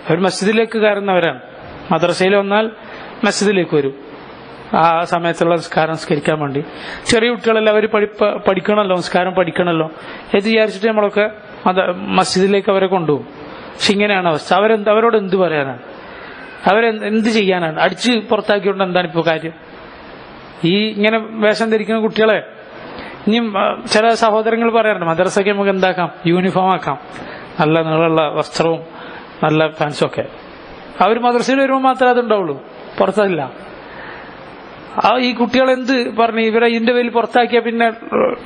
[SPEAKER 1] അവർ മസ്ജിദിലേക്ക് കയറുന്നവരാണ്. മദ്രസയിൽ വന്നാൽ മസ്ജിദിലേക്ക് വരും, ആ സമയത്തുള്ള നിസ്കാരം നിസ്കരിക്കാൻ വേണ്ടി. ചെറിയ കുട്ടികളെല്ലാം അവർ പഠിക്കണമല്ലോ, നിസ്കാരം പഠിക്കണമല്ലോ എന്ന് വിചാരിച്ചിട്ട് നമ്മളൊക്കെ മസ്ജിദിലേക്ക് അവരെ കൊണ്ടുപോകും. പക്ഷെ ഇങ്ങനെയാണ് അവസ്ഥ. അവരോട് എന്ത് പറയാനാണ്? അവരെന്ത് ചെയ്യാനാണ്? അടിച്ച് പുറത്താക്കിയോണ്ട് എന്താണ് ഇപ്പോൾ കാര്യം? ഈ ഇങ്ങനെ വേഷം ധരിക്കുന്ന കുട്ടികളെ ഇനിയും ചില സഹോദരങ്ങൾ പറയാറുണ്ട്, മദ്രസയ്ക്ക് നമുക്ക് എന്താക്കാം, യൂണിഫോം ആക്കാം, നല്ല നീളമുള്ള വസ്ത്രവും നല്ല പാൻസും ഒക്കെ. അവർ മദ്രസയിൽ വരുമ്പോൾ മാത്രമേ അതുണ്ടാവുള്ളൂ, പുറത്തല്ല. ഈ കുട്ടികൾ എന്ത് പറഞ്ഞു? ഇവരെ ഇതിന്റെ പേരിൽ പുറത്താക്കിയാൽ പിന്നെ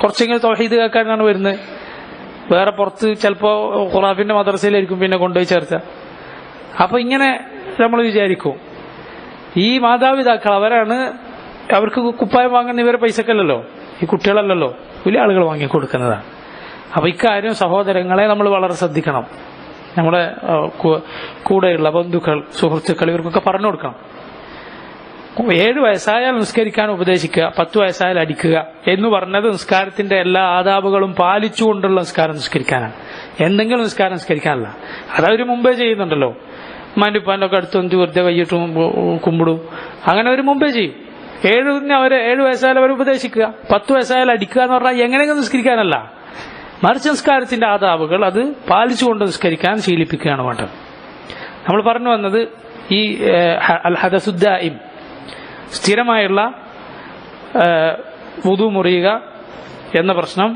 [SPEAKER 1] കുറച്ചെങ്കിലും തൗഹീദ് കേൾക്കാനാണ് വരുന്നത്. വേറെ പുറത്ത് ചിലപ്പോ ഖുറാഫിന്റെ മദ്രസയിലായിരിക്കും പിന്നെ കൊണ്ടുപോയി ചേർത്ത. അപ്പൊ ഇങ്ങനെ നമ്മൾ വിചാരിക്കും, ഈ മാതാപിതാക്കൾ അവർക്ക് കുപ്പായം വാങ്ങുന്ന ഇവരെ പൈസക്കല്ലല്ലോ, ഈ കുട്ടികളല്ലല്ലോ, വലിയ ആളുകൾ വാങ്ങിക്കൊടുക്കുന്നതാണ്. അപ്പൊ ഇക്കാര്യം സഹോദരങ്ങളെ നമ്മൾ വളരെ ശ്രദ്ധിക്കണം. നമ്മുടെ കൂടെയുള്ള ബന്ധുക്കൾ, സുഹൃത്തുക്കൾ, ഇവർക്കൊക്കെ പറഞ്ഞു കൊടുക്കണം. 7 വയസ്സായാൽ നിസ്കരിക്കാൻ ഉപദേശിക്കുക, 10 വയസ്സായാൽ അടിക്കുക എന്ന് പറഞ്ഞത് നിസ്കാരത്തിന്റെ എല്ലാ ആദാബുകളും പാലിച്ചുകൊണ്ടുള്ള നിസ്കാരം നിസ്കരിക്കാനാണ്. എന്തെങ്കിലും നിസ്കാരം നിസ്കരിക്കാനല്ല. അതവർ മുമ്പേ ചെയ്യുന്നുണ്ടല്ലോ. ഉമ്മാന്റെ ഉപ്പാന്റെ ഒക്കെ അടുത്ത് വന്ന് വെറുതെ കൈയിട്ടും കുമ്പിടും, അങ്ങനെ അവർ മുമ്പേ ചെയ്യും. 7 വയസ്സായാലും അവർ ഉപദേശിക്കുക, 10 വയസ്സായാലും അടിക്കുക എന്ന് പറഞ്ഞാൽ എങ്ങനെയെങ്കിലും നിസ്കരിക്കാനല്ല, മറിച്ച് നിസ്കാരത്തിന്റെ ആദാബുകൾ അത് പാലിച്ചുകൊണ്ട് നിസ്കരിക്കാൻ ശീലിപ്പിക്കുകയാണ് വേണ്ടത്. നമ്മൾ പറഞ്ഞു വന്നത് ഈ അൽ ഹദസുദ്ദായിം, സ്ഥിരമായുള്ള വുദു മുറിയുക എന്ന പ്രശ്നം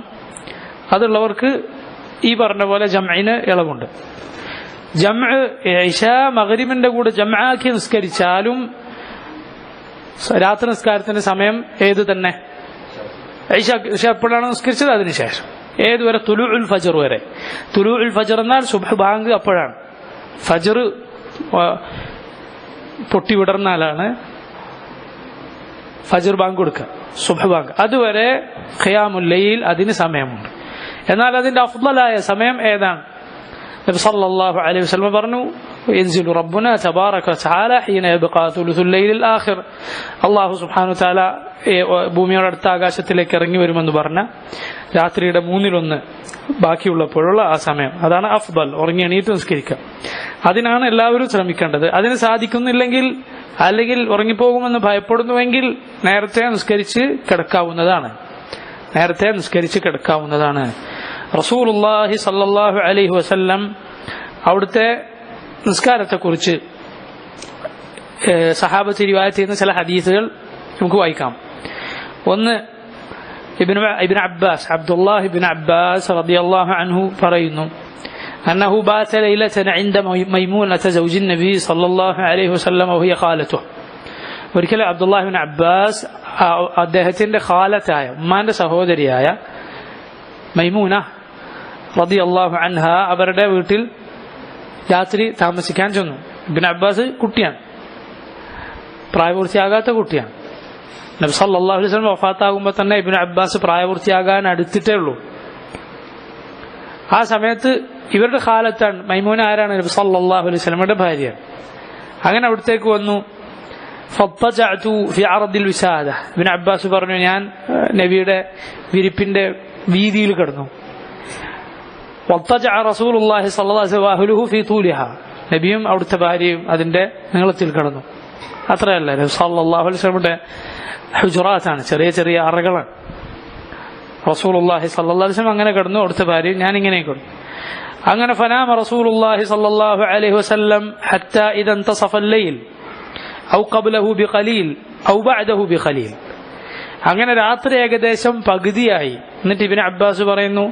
[SPEAKER 1] അതുള്ളവർക്ക് ഈ പറഞ്ഞ പോലെ ജംഇന് ഇളവുണ്ട്. ജംഅ് ഇശാ മഗ്രിബിന്റെ കൂടെ ജംആക്കി നിസ്കരിച്ചാലും രാത്രി നിസ്കാരത്തിന്റെ സമയം ഏത് തന്നെ, ഇശ എപ്പോഴാണ് നിസ്കരിച്ചത് അതിനുശേഷം ഏതുവരെ, തുലൂഉൽ ഫജ്ർ വരെ. തുലൂഉൽ ഫജ്ർ എന്നാൽ സുബ്ഹ് ബാങ്ക് അപ്പോഴാണ്. ഫജ്ർ പൊട്ടി വിടർന്നാലാണ് ഫജ്ർ ബാങ്ക് കൊടുക്കുക, സുബ്ഹ് ബാങ്ക്. അതുവരെ ഖിയാമുൽ ലൈൽ അതിന് സമയമുണ്ട്. എന്നാൽ അതിന്റെ അഫ്ളലായ സമയം ഏതാണ്? നബി സല്ലല്ലാഹു അലൈഹി വസല്ലം പറഞ്ഞു, യൻസിലു റബ്ബുനാ തബാറക വതആല ഹീന യബ്ഖാ തുലുസുൽ ലൈലിൽ ആഖിർ. അല്ലാഹു സുബ്ഹാനഹു വതആല ഭൂമിയുടെ അടുത്ത ആകാശത്തിലേക്ക് ഇറങ്ങി വരുമെന്ന് പറഞ്ഞ രാത്രിയുടെ 1/3 ബാക്കിയുള്ളപ്പോഴുള്ള ആ സമയം, അതാണ് അഫ്ദൽ. ഉറങ്ങി എണീറ്റ് നിസ്കരിക്കുക. അതിനാണ് എല്ലാവരും ശ്രമിക്കേണ്ടത്. അതിന് സാധിക്കുന്നില്ലെങ്കിൽ അല്ലെങ്കിൽ ഉറങ്ങിപ്പോകുമെന്ന് ഭയപ്പെടുന്നുവെങ്കിൽ നേരത്തെ നിസ്കരിച്ച് കിടക്കാവുന്നതാണ്. റസൂലുള്ളാഹി സല്ലല്ലാഹു അലൈഹി വസല്ലം അവിടുത്തെ നിസ്കാരത്തെക്കുറിച്ച് സഹാബത്ത് റിവായത്ത് ചെയ്യുന്ന ചില ഹദീസുകൾ നമുക്ക് വായിക്കാം. ഒന്ന്, Ibn Abbas, Abdullah Ibn Abbas റളിയല്ലാഹു അൻഹു പറയുന്നു, أنه بات ليلة عند ميمونة زوج النبي صلى الله عليه وسلم وهي خالته. ഒരിക്കൽ അബ്ദുല്ലാഹ് ഇബ്നു അബ്ബാസ് അദ്ദേഹത്തിന്റെ ഖാലത്തായ ഉമ്മാന്റെ സഹോദരിയായ മൈമൂന റളിയല്ലാഹു അൻഹ അവരുടെ വീട്ടിൽ രാത്രി താമസിക്കാൻ ചെന്നു. ഇബ്നു അബ്ബാസ് കുട്ടിയാണ്, പ്രായപൂർത്തിയാകാത്ത കുട്ടിയാണ്. നബി സല്ലല്ലാഹു അലൈഹി വസല്ലം വഫാത്താകുമ്പോൾ തന്നെ ഇബ്നു അബ്ബാസ് പ്രായപൂർത്തിയാകാൻ അടുത്തിട്ടേ ഉള്ളൂ. ആ സമയത്ത് ഇവരുടെ ഖാലത്താണ് മൈമൂന. ആരാണ്? നബി സല്ലല്ലാഹു അലൈഹി വസല്ലമയുടെ ഭാര്യയാണ്. അങ്ങനെ അവിടത്തേക്ക് വന്നു. ഫത്തജഅതു ഫി അർദിൽ വിസാദ. ഇബ്നു അബ്ബാസ് പറഞ്ഞു, ഞാൻ നബിയുടെ വിരിപ്പിന്റെ വീതിയിൽ കിടന്നു. വത്തജഅ റസൂലുള്ളാഹി സ്വല്ലല്ലാഹു അലൈഹി വസല്ലം ഫി തൂലിഹ. നബിയും അവിടുത്തെ ഭാര്യയും അതിന്റെ നീളത്തിൽ കിടന്നു. അത്രയല്ല, നബി സല്ലല്ലാഹു അലൈഹി വസല്ലമയുടെ ഹുജറാത്താണ്, ചെറിയ ചെറിയ അറകളാണ്. റസൂലുള്ളാഹി സ്വല്ലല്ലാഹു അലൈഹി വസല്ലം അങ്ങനെ കിടന്നു, അവിടുത്തെ ഭാര്യയും ഞാൻ ഇങ്ങനെ കിടന്നു. അങ്ങനെ ഫനാമ റസൂലുള്ളാഹി സ്വല്ലല്ലാഹു അലൈഹി വസല്ലം ഹത്താ ഇദാ ഇൻതസഫൽ ലൈൽ ഔ ഖബ്ലഹു ബിഖലീൽ ഔ ബഅദഹു ബിഖലീൽ. അങ്ങനെ രാത്രി ഏകദേശം പകുതിയായി. എന്നിട്ട് ഇബ്നു അബ്ബാസ് പറയുന്നു,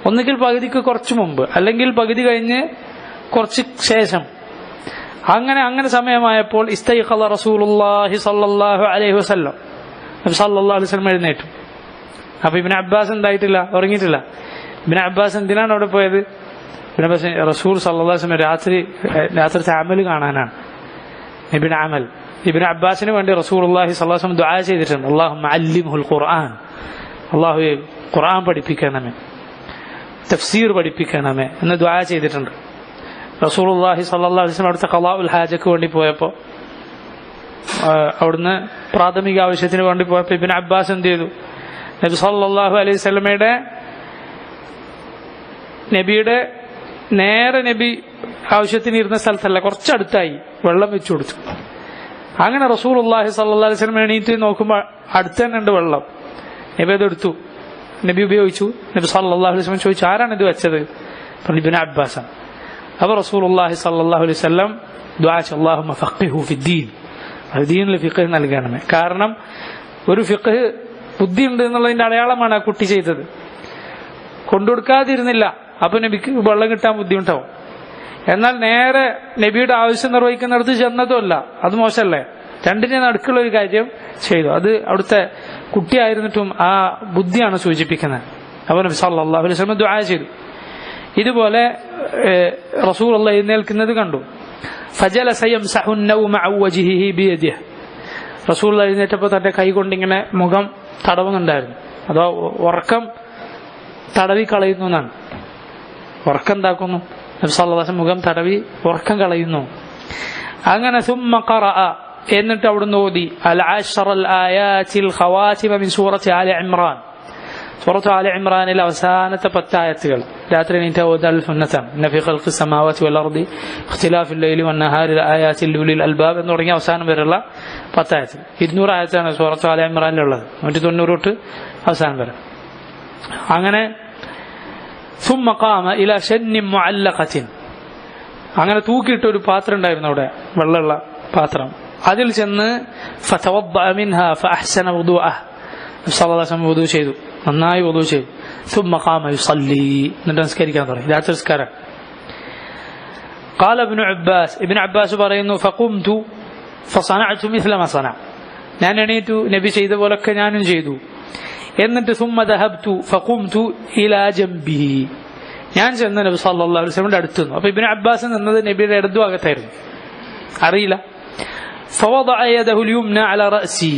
[SPEAKER 1] ഒന്നുകിൽ പകുതിക്ക് കുറച്ച് മുമ്പ് അല്ലെങ്കിൽ പകുതി കഴിഞ്ഞ് കുറച്ച് ശേഷം. അങ്ങനെ സമയമായപ്പോൾ ഇസ്തൈഖള റസൂലുള്ളാഹി സ്വല്ലല്ലാഹു അലൈഹി വസല്ലം, നബി സല്ലല്ലാഹു അലൈഹി വസല്ലം എഴുന്നേറ്റു. അപ്പൊ ഇബ്നു അബ്ബാസ് എന്തായിട്ടില്ല, ഉറങ്ങിയിട്ടില്ല. ഇബ്നു അബ്ബാസ് എന്തിനാണ് അവിടെ പോയത്? ഇബ്നു അബ്ബാസ് റസൂൽ സല്ലല്ലാഹു അലൈഹി വസല്ലം രാത്രിത്തെ അമൽ കാണാനാണ്. നബിയുടെ അമൽ. ഇബ്നു അബ്ബാസിന് വേണ്ടി റസൂലുള്ളാഹി സ്വല്ലല്ലാഹു അലൈഹി വസല്ലം ദുആ ചെയ്തിട്ടുണ്ട്, അല്ലാഹുമ്മ അല്ലിംഹുൽ ഖുർആൻ, അല്ലാഹുവേ ഖുർആൻ പഠിപ്പിക്കണമേ, തഫ്സീർ പഠിപ്പിക്കണമേ എന്ന് ദുആ ചെയ്തിട്ടുണ്ട്. റസൂലുള്ളാഹി സ്വല്ലല്ലാഹു അലൈഹി വസല്ലം അവിടുത്തെ ഖളാഉൽ ഹാജക്ക് വേണ്ടി പോയപ്പോൾ, അവിടുന്ന് പ്രാഥമിക ആവശ്യത്തിന് വേണ്ടി പോയപ്പോൾ ഇബ്നു അബ്ബാസ് എന്ത് ചെയ്തു? നബി സല്ലല്ലാഹു അലൈഹി വസല്ലമയുടെ നേരെ നബി ആവശ്യത്തിന് ഇരുന്ന സ്ഥലത്തല്ല, കുറച്ചടുത്തായി വെള്ളം വെച്ചു കൊടുത്തു. അങ്ങനെ റസൂലുള്ളാഹി സ്വല്ലല്ലാഹു അലൈഹി വസല്ലം എണീറ്റ് നോക്കുമ്പോൾ അടുത്ത് തന്നെ ഉണ്ട് വെള്ളം. നബി അതെടുത്തു, നബി ഉപയോഗിച്ചു. നബി സല്ലല്ലാഹു അലൈഹി വസല്ലം ചോദിച്ചു, ആരാണ് ഇത് വെച്ചത്? ഇബ്നു അബ്ബാസാണ്. അപ്പോൾ റസൂലുള്ളാഹി സ്വല്ലല്ലാഹു അലൈഹി വസല്ലം ദുആ ചെയ്തു, അല്ലാഹുമ്മ ഫഖിഹു ഫിദ്ദീൻ, ദീനിൽ ഫിഖ് നൽകണമേ. കാരണം ഒരു ഫിഖ് ബുദ്ധി ഉണ്ട് എന്നുള്ളതിന്റെ അടയാളമാണ് ആ കുട്ടി ചെയ്തത്. കൊണ്ടുകൊടുക്കാതിരുന്നില്ല, അപ്പൊ നബിക്ക് വെള്ളം കിട്ടാൻ ബുദ്ധിമുട്ടാവും. എന്നാൽ നേരെ നബിയുടെ ആവശ്യം നിർവഹിക്കുന്നിടത്ത് ചെന്നതുമല്ല, അത് മോശമല്ലേ? രണ്ടിനെ നടുക്കുള്ള ഒരു കാര്യം ചെയ്തു. അത് അവിടുത്തെ കുട്ടിയായിരുന്നിട്ടും ആ ബുദ്ധിയാണ് സൂചിപ്പിക്കുന്നത്. അപ്പോൾ നബി സല്ലല്ലാഹു അലൈഹി വസല്ലം ദുആ ചെയ്തു. ഇതുപോലെ റസൂലുള്ളാഹി എഴുന്നേൽക്കുന്നത് കണ്ടു. ഫജലസ യംസഹു النوم عن وجهه بيده. റസൂലുള്ളാഹി എഴുന്നേറ്റപ്പോൾ തന്റെ കൈ കൊണ്ടിങ്ങനെ മുഖം തടവുന്നുണ്ടായിരുന്നു. അഥവാ ഉറക്കം തടവി കളയുന്നു എന്നാണ്. ഉറക്കം എന്താക്കുന്നു? നബി സല്ലല്ലാഹു അലൈഹി വസല്ലം മുഖം തടവി ഉറക്കം കളയുന്നു. അങ്ങനെ ثم قرأ, എന്നിട്ട് അവിടുന്ന് ഓതി العشر الآيات الخواتم من سورة آل عمران. സൂറത്ത് ആല ഇമ്രാനിലെ അവസാനത്തെ 10 ആയത്തുകൾ രാത്രി എണീറ്റ് ഓതാൻ സുന്നത്താണ്. ഇന്ന ഫീ ഖൽഖി സമാവാതി വൽ അർദി ഇഖ്തിലാഫിൽ ലൈലി വൻ നഹാരി ലആയാതിൻ ലിഉലിൽ അൽബാബ് എന്ന് തുടങ്ങിയ അവസാനം വരെയുള്ള 10 ആയത്തുകൾ. 200 ആയത്താണ് സൂറത്ത് ആല ഇമ്രാനിലുള്ളത്, 190 തൊട്ട് അവസാനം വരെ. അങ്ങനെ ثم قام إلى شن معلقة, അങ്ങനെ തൂക്കിയിട്ട ഒരു പാത്രം ഉണ്ടായിരുന്നു അവിടെ, വെള്ളമുള്ള പാത്രം. അതിൽ ചെന്ന് ഫതവദ്ദഅ മിൻഹാ ഫഅഹ്സന വുദൂഅഹ് നബി സല്ലല്ലാഹു അലൈഹി വസല്ലം വുദൂ ചെയ്തു, നന്നായി വുദൂ ചെയ്തു. ثم قام يصلي എന്നിട്ട് നിസ്കരിക്കാൻ തുടങ്ങി, രാത്രി നിസ്കാരം. قال ابن عباس പറയുന്നു فقمت فصنعت مثل ما صنع, ഞാൻ എണീറ്റു നബി ചെയ്ത പോലൊക്കെ ഞാനും ചെയ്തു. എന്നിട്ട് ثم ذهبت فقمت الى جنبه, ഞാൻ ചെന്ന് നബി സല്ലല്ലാഹു അലൈഹി വസല്ലമയുടെ അടുത്ത് നിന്നു. അപ്പോൾ ഇബ്നു അബ്ബാസ് നിന്നത് നബിയുടെ ഇടതുഭാഗത്തായിരുന്നു, അറിയില്ല. فوضع يده اليمنى على رأسي,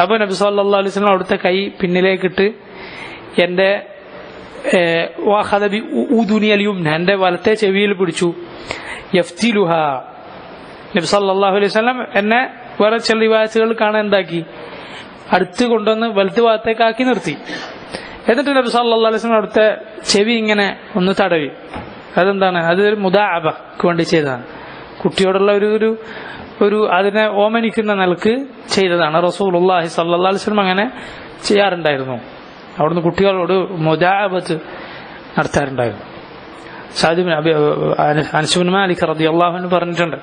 [SPEAKER 1] അപ്പോൾ നബി സല്ലല്ലാഹു അലൈഹി വസല്ലം അവിടുത്തെ കൈ പിന്നിലേക്കിട്ട് എൻ്റെ എൻ്റെ വലത്തെ ചെവിയിൽ പിടിച്ചു. യഫ്തിലുഹ, നബി സല്ലല്ലാഹു അലൈഹി വസല്ലം എന്നെ വേറെ ചില റിവായത്തുകൾ കാണാൻ എന്താക്കി, അടുത്ത് കൊണ്ടുവന്ന് വലത്ത് ഭാഗത്തേക്കാക്കി നിർത്തി. എന്നിട്ട് നബി സല്ലല്ലാഹു അലൈഹി വസല്ലം അവിടുത്തെ ചെവി ഇങ്ങനെ ഒന്ന് തടവി. അതെന്താണ്, അതൊരു മുദാഅബക്ക് വേണ്ടി ചെയ്തതാണ്, കുട്ടിയോടുള്ള ഒരു അതിനെ ഓമനിക്കുന്ന നിലക്ക് ചെയ്തതാണ്. റസൂലുള്ളാഹി സ്വല്ലല്ലാഹു അലൈഹി വസല്ലം അങ്ങനെ ചെയ്യാറുണ്ടായിരുന്നു, അവിടുന്ന് കുട്ടികളോട് മുദാഅബത്ത് നടത്താറുണ്ടായിരുന്നു. അനസ് ഇബ്നു മാലിക് റളിയല്ലാഹു അൻഹു പറഞ്ഞിട്ടുണ്ട്,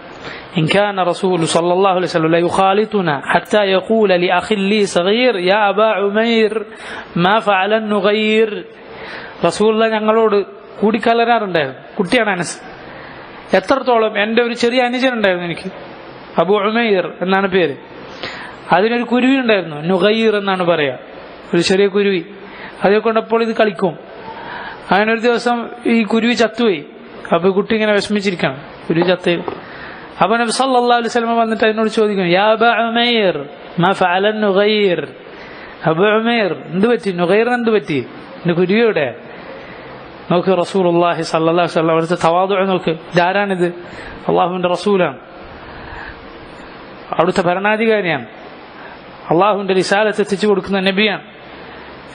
[SPEAKER 1] ഇൻ കാന റസൂലു സ്വല്ലല്ലാഹു അലൈഹി വസല്ലം ലയുഖാലിതുനാ ഹത്താ യഖൂല ലിഅഖി ലി സഗീർ യാ അബാ ഉമൈർ മാ ഫഅല നുഗൈർ. റസൂലുള്ളാഹി ഞങ്ങളോട് കൂടിക്കലരാറുണ്ടായിരുന്നു. കുട്ടിയാണ് അനസ്. എത്രത്തോളം, എൻ്റെ ഒരു ചെറിയ അനുജൻ ഉണ്ടായിരുന്നു എനിക്ക്, അബൂ ഉമൈർ എന്നാണ് പേര്. അതിനൊരു കുരുവി ഉണ്ടായിരുന്നു, നുഗൈർ എന്നാണ് പറയാ, ഒരു ചെറിയ കുരുവി. അതേ കൊണ്ടപ്പോൾ ഇത് കളിക്കും. അങ്ങനെ ഒരു ദിവസം ഈ കുരുവി ചത്തുപോയി. അപ്പൊ കുട്ടി ഇങ്ങനെ വിഷമിച്ചിരിക്കണം, കുരുവി ചത്തേ. അപ്പൊ നബി സല്ലല്ലാഹു അലൈഹി വസല്ലം വന്നിട്ട് അതിനോട് ചോദിക്കുന്നു, യാ അബാ ഉമൈർ മാ ഫഅല നുഗൈർ. അബൂ ഉമൈർ, എന്ത് പറ്റി, നുഗൈറിന് എന്ത് പറ്റി, എന്റെ കുരുവിയുടെ. നോക്ക് റസൂലുള്ളാഹി സ്വല്ലല്ലാഹു അലൈഹി വസല്ലം അവിടുത്തെ തവാദുഅ നോക്ക്. ഇതാരാണിത്? അള്ളാഹുവിന്റെ റസൂലാണ്, അവിടുത്തെ ഭരണാധികാരിയാണ്, അള്ളാഹുവിന്റെ റിസാലത്ത് എത്തിച്ചു കൊടുക്കുന്ന നബിയാണ്.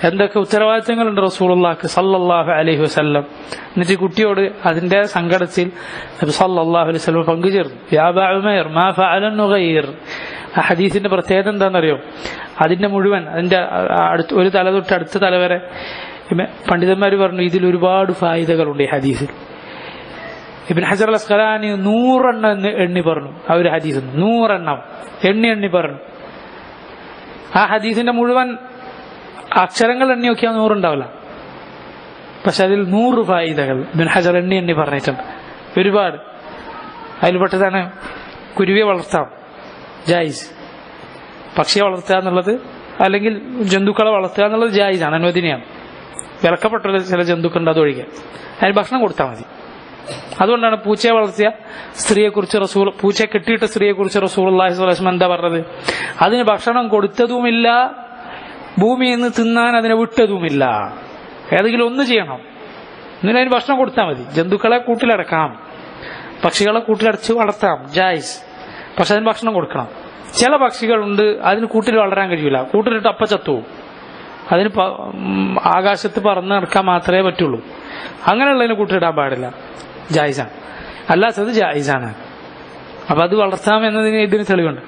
[SPEAKER 1] എന്തൊക്കെ ഉത്തരവാദിത്തങ്ങളുണ്ട് റസൂലുള്ളാഹിക്ക് സല്ലല്ലാഹു അലൈഹി വസല്ലം. എന്നിട്ട് കുട്ടിയോട് അതിന്റെ സങ്കടത്തിൽ നബി സല്ലല്ലാഹു അലൈഹി വസല്ലം പങ്കുചേർന്നു. യാ അബാ ഉമൈർ മാ ഫഅല നുഗൈർ. ആ ഹദീസിന്റെ പ്രത്യേകത എന്താണെന്നറിയോ, അതിന്റെ മുഴുവൻ, അതിന്റെ ഒരു തല തൊട്ട് അടുത്ത തല വരെ പണ്ഡിതന്മാർ പറഞ്ഞു ഇതിൽ ഒരുപാട് ഫായിദകളുണ്ട് ഈ ഹദീസിൽ. ഇബ്നു ഹജർ അൽ അസ്ഖലാനി 100 എണ്ണം എണ്ണി പറഞ്ഞു. ആ ഒരു ഹദീസ് 100 എണ്ണം എണ്ണി പറഞ്ഞു. ആ ഹദീസിന്റെ മുഴുവൻ അക്ഷരങ്ങൾ എണ്ണി നോക്കിയാൽ 100 ഉണ്ടാവില്ല, പക്ഷെ അതിൽ 100 ഫായിദകൾ ഇബ്നു ഹജർ എണ്ണി പറഞ്ഞിട്ടുണ്ട്, ഒരുപാട്. അതിൽപ്പെട്ടതാണ് കുരുവിയെ വളർത്താം, ജായിസ്. പക്ഷിയെ വളർത്തുക എന്നുള്ളത്, അല്ലെങ്കിൽ ജന്തുക്കളെ വളർത്തുക എന്നുള്ളത് ജായിസാണ്, അനുവദനീയമാണ്. വിലക്കപ്പെട്ട ചില ജന്തുക്കളുണ്ട്, അതൊഴികെ. അതിന് ഭക്ഷണം കൊടുത്താൽ മതി. അതുകൊണ്ടാണ് പൂച്ചയെ വളർത്തിയ സ്ത്രീയെക്കുറിച്ച് പൂച്ചയെ കെട്ടിയിട്ട സ്ത്രീയെക്കുറിച്ച് റസൂലുള്ളാഹി സ്വല്ലല്ലാഹു അലൈഹി വസല്ലം എന്താ പറഞ്ഞത്? അതിന് ഭക്ഷണം കൊടുത്തതുമില്ല, ഭൂമിയിൽ നിന്ന് തിന്നാൻ അതിനെ വിട്ടതുമില്ല. ഏതെങ്കിലും ഒന്ന് ചെയ്യണം, എന്നിട്ട് അതിന് ഭക്ഷണം കൊടുത്താൽ മതി. ജന്തുക്കളെ കൂട്ടിലടക്കാം, പക്ഷികളെ കൂട്ടിലടച്ച് വളർത്താം, ജായിസ്. പക്ഷെ അതിന് ഭക്ഷണം കൊടുക്കണം. ചില പക്ഷികളുണ്ട് അതിന് കൂട്ടിൽ വളരാൻ കഴിയില്ല, കൂട്ടിലിട്ട് അപ്പ ചത്തുപോകും. അതിന് ആകാശത്ത് പറന്ന് നടക്കാൻ മാത്രമേ പറ്റുള്ളൂ. അങ്ങനെയുള്ളതിനെ കൂട്ടിലിടാൻ പാടില്ല, ജായിസാണ്. അല്ലാത്തത് ജായിസാണ്. അപ്പൊ അത് വളർത്താം എന്നതിന് ഇതിന് തെളിവുണ്ട്.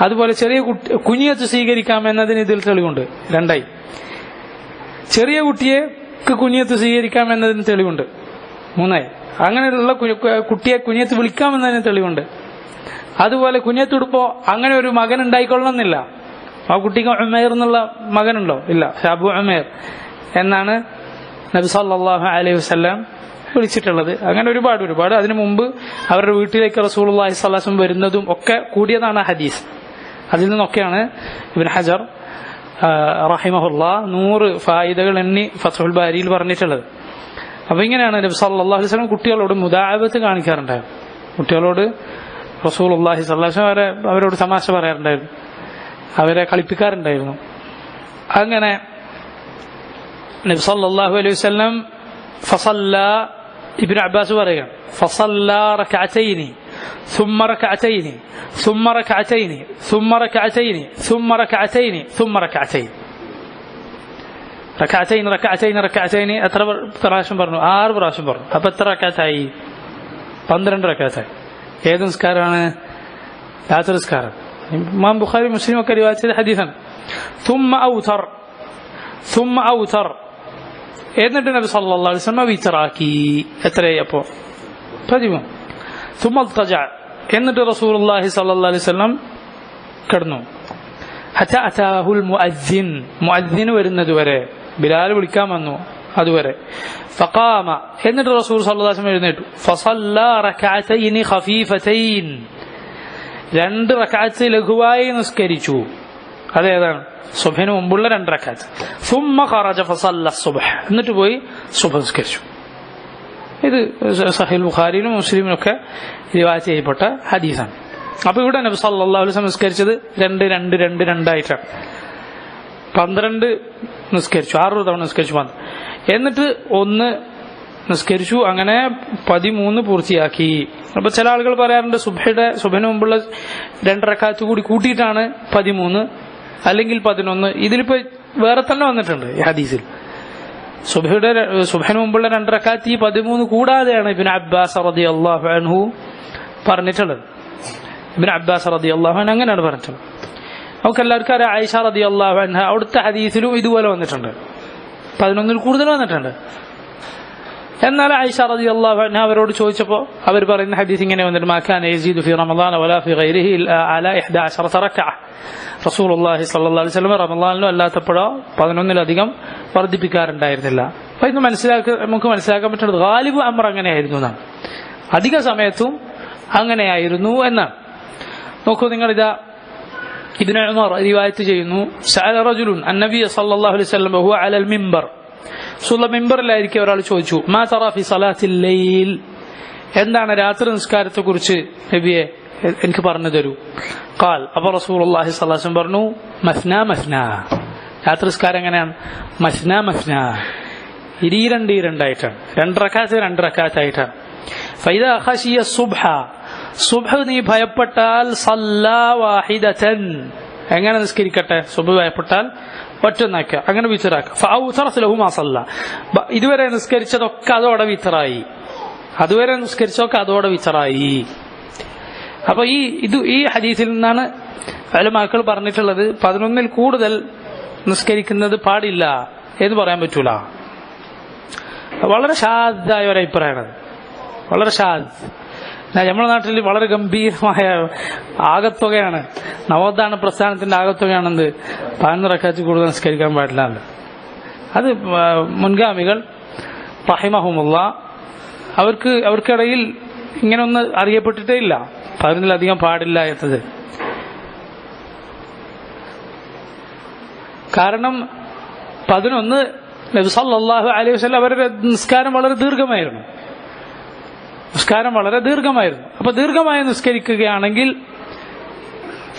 [SPEAKER 1] അതുപോലെ ചെറിയ കുഞ്ഞിയത്ത് സ്വീകരിക്കാം എന്നതിന് ഇതിൽ തെളിവുണ്ട്. 2 ചെറിയ കുട്ടിയെ കുഞ്ഞിയത്ത് സ്വീകരിക്കാം എന്നതിന് തെളിവുണ്ട്. 3 അങ്ങനെയുള്ള കുട്ടിയെ കുഞ്ഞിയത്ത് വിളിക്കാം എന്നതിന് തെളിവുണ്ട്. അതുപോലെ കുഞ്ഞിയത്തിടുമ്പോ അങ്ങനെ ഒരു മകൻ ഉണ്ടായിക്കൊള്ളണമെന്നില്ല. ആ കുട്ടിക്ക് ഉമൈർ എന്നുള്ള മകനുണ്ടോ? ഇല്ല, അബൂ ഉമൈർ എന്നാണ് നബി സല്ലല്ലാഹു അലൈഹി വസല്ലം വിളിച്ചിട്ടുള്ളത്. അങ്ങനെ ഒരുപാട്. അതിനു മുമ്പ് അവരുടെ വീട്ടിലേക്ക് റസൂലുള്ളാഹി സ്വല്ലല്ലാഹു അലൈഹി വസല്ലം വരുന്നതും ഒക്കെ കൂടിയതാണ് ഹദീസ്. അതിൽ നിന്നൊക്കെയാണ് ഇബ്നു ഹജർ റഹിമഹുല്ലാഹ് 100 ഫായിദകൾ എണ്ണി ഫത്ഹുൽ ബാരിയിൽ പറഞ്ഞിട്ടുള്ളത്. അപ്പൊ ഇങ്ങനെയാണ് നബി സല്ലല്ലാഹു അലൈഹി വസല്ലം കുട്ടികളോട് മുദാഅബത്ത് കാണിക്കാറുണ്ടായിരുന്നു. കുട്ടികളോട് റസൂലുള്ളാഹി സ്വല്ലല്ലാഹു അലൈഹി വസല്ലം അവരോട് തമാശ പറയാറുണ്ടായിരുന്നു, അവരെ കളിപ്പിക്കാറുണ്ടായിരുന്നു. അങ്ങനെ നബി സല്ലല്ലാഹു അലൈഹി വസല്ലം ഫസല്ല, ഇബ്നു അബ്ബാസ് പറയുകയാണ്, ഫസല്ല റക്അതൈനി ثم ركعتين ثم ركعتين ثم ركعتين ثم ركعتين ثم ركعتين ركعتين എത്ര പ്രാവശ്യം പറഞ്ഞു? 6 പ്രാവശ്യം പറഞ്ഞു. അപ്പൊ എത്ര റക്അത്തായി? 12 റക്അത്തായി. ഏത് നിസ്കാരമാണ്? രാത്രി നിസ്കാരം. ഇമാം ബുഖാരി മുസ്ലിം ഒക്കെ റിവായത്ത് ചെയ്ത ഹദീസാണ്. ثم أوتر എന്നിട്ട് നബി സല്ലല്ലാഹു അലൈഹി വസല്ലം വിത്റാക്കി. എത്രയായി അപ്പോ? 13. ثم اضطجع എന്നിട്ട് റസൂലുള്ളാഹി സ്വല്ലല്ലാഹു അലൈഹി വസല്ലം കിടന്നു. ഹത്താ അതാഹുൽ മുഅദ്ദിൻ, മുഅദ്ദിൻ വരുന്നത് വരെ, ബിലാൽ വിളിക്കാൻ വന്നു അതുവരെ. ഫഖാമ, എന്നിട്ട് റസൂൽ സല്ലല്ലാഹു അലൈഹി വസല്ലം എഴുന്നേറ്റു. ഫസല്ലാ റകഅതൈനി ഖഫീഫതൈൻ, 2 റകഅത്ത് ലഘുവായി നിസ്കരിച്ചു. അതേതാണ്? സുബ്ഹിന് മുമ്പുള്ള 2 റകഅത്ത്. സുമ്മ ഖറജ ഫസല്ല സുബ്ഹ്, എന്നിട്ട് പോയി സുബ്ഹ് നിസ്കരിച്ചു. ഇത് സഹീഹ് ബുഖാരിയിലും മുസ്ലിമിലും ഒക്കെ റിവായത്ത് ചെയ്യപ്പെട്ട ഹദീസാണ്. അപ്പൊ ഇവിടെ നബി സല്ലല്ലാഹു അലൈഹി വസല്ലം നിസ്കരിച്ചത് 2 2 2 2 ആയിട്ടാണ്. 12 നിസ്കരിച്ചു, 6 തവണ നിസ്കരിച്ചു. എന്നിട്ട് 1 നിസ്കരിച്ചു. അങ്ങനെ 13 പൂർത്തിയാക്കി. അപ്പൊ ചില ആളുകൾ പറയാറുണ്ട് സുബ്ഹിന് മുമ്പുള്ള 2 റക്അത്ത് കൂടി കൂട്ടിയിട്ടാണ് 13 അല്ലെങ്കിൽ 11. ഇതിലിപ്പോ വേറെ തന്നെ വന്നിട്ടുണ്ട് ഈ ഹദീസിൽ. സുബ്ഹിന് മുമ്പുള്ള 2 റക്അത്ത് ഈ 13 കൂടാതെയാണ് ഇബ്നു അബ്ബാസ് റളിയല്ലാഹു അൻഹു പറഞ്ഞിട്ടുള്ളത്. ഇബ്നു അബ്ബാസ് റളിയല്ലാഹു അൻഹു അങ്ങനെയാണ് പറഞ്ഞിട്ടുള്ളത്. നമുക്ക് എല്ലാവർക്കും അറിയാം, ആയിഷ റളിയല്ലാഹു അൻഹ അവിടുത്തെ ഹദീസിലും ഇതുപോലെ വന്നിട്ടുണ്ട്, 11 കൂടുതൽ വന്നിട്ടുണ്ട്. എന്നാൽ ആയിഷ റളിയല്ലാഹു അൻഹ അവരോട് ചോദിച്ചപ്പോൾ അവർ പറയുന്ന ഹദീസ് ഇങ്ങനെ വന്നിട്ട്, മാ കാന യസീദു ഫി റമളാന വലാ ഫി ഗൈരിഹി അലാ 11 റക്അ. റസൂലുള്ളാഹി സ്വല്ലല്ലാഹു അലൈഹി വസല്ലം റമളാനിലോ അല്ലാത്തപ്പോഴോ 11-ലധികം വർദ്ധിപ്പിക്കാറുണ്ടായിരുന്നില്ല. അപ്പൊ ഇത് നമുക്ക് മനസ്സിലാക്കാൻ പറ്റുന്നത് ഗാലിബ് അംർ അങ്ങനെയായിരുന്നു എന്നാണ്, അധിക സമയത്തും അങ്ങനെയായിരുന്നു എന്നാണ്. നോക്കൂ നിങ്ങൾ, ഇതാ ഇബ്നു ഉമർ റിവായത്ത് ചെയ്യുന്നു, സഅല റജുലുൻ അന്നബിയ സല്ലല്ലാഹു അലൈഹി വസല്ലം വഹുവ അലൽ മിമ്പർ, മിമ്പറിലായിരിക്കും ഒരാൾ ചോദിച്ചു, മാ തറാ ഫി സലാത്തിൽ ലൈൽ, എന്താണ് രാത്രി നിസ്കാരത്തെ കുറിച്ച് നബിയെ എനിക്ക് പറഞ്ഞു തരൂ. ഖാൽ, അപ്പോൾ റസൂലുള്ളാഹി സ്വല്ലല്ലാഹു അലൈഹി വസല്ലം പറഞ്ഞു, മസ്നാ മസ്നാ, രാത്രി നിസ്കാരം എങ്ങനെയാണ്? മസ്നാ മസ്നാ, 2 ആയിട്ടാണ്, 2 റക്അത്ത് 2 റക്അത്തായിട്ടാണ്. ഫൈദാ ഖശിയ സുബ്ഹ, സുബ്ഹ് നീ ഭയപ്പെട്ടാൽ സല്ലാ വാഹിദതൻ, എങ്ങനെ നിസ്കരിക്കട്ടെ? സുബ്ഹ് ഭയപ്പെട്ടാൽ ഒറ്റൊന്നാക്കുക, അങ്ങനെ വിത്തറാക്കുക. ഫഔതറത് ലഹു മാ സല്ല, ഇതുവരെ നിസ്കരിച്ചതൊക്കെ അതോടെ വിത്തറായി, അതുവരെ നിസ്കരിച്ചതൊക്കെ അതോടെ വിത്തറായി. അപ്പൊ ഈ ഹദീസിൽ നിന്നാണ് ഉലമാക്കൾ പറഞ്ഞിട്ടുള്ളത് 11-ൽ കൂടുതൽ നിസ്കരിക്കുന്നത് പാടില്ല എന്ന് പറയാൻ പറ്റൂല. വളരെ ഷാദായ ഒരു അഭിപ്രായമാണ്, വളരെ ഷാദ്. നമ്മുടെ നാട്ടിൽ വളരെ ഗംഭീരമായ ആകത്തുകയാണ്, നവോത്ഥാന പ്രസ്ഥാനത്തിന്റെ ആകത്തുകയാണെന്ത് 11 റക്അത്ത് കൂടുതൽ നിസ്കരിക്കാൻ പാടില്ല. അത് മുൻഗാമികൾ റഹിമഹുമുള്ള അവർക്കിടയിൽ ഇങ്ങനൊന്ന് അറിയപ്പെട്ടിട്ടേ ഇല്ല, 11-ലധികം പാടില്ല എന്നത്. കാരണം 11 നബി സല്ലല്ലാഹു അലൈഹി വസല്ലം അവരുടെ നിസ്കാരം വളരെ ദീർഘമായിരുന്നു. അപ്പൊ ദീർഘമായി നിസ്കരിക്കുകയാണെങ്കിൽ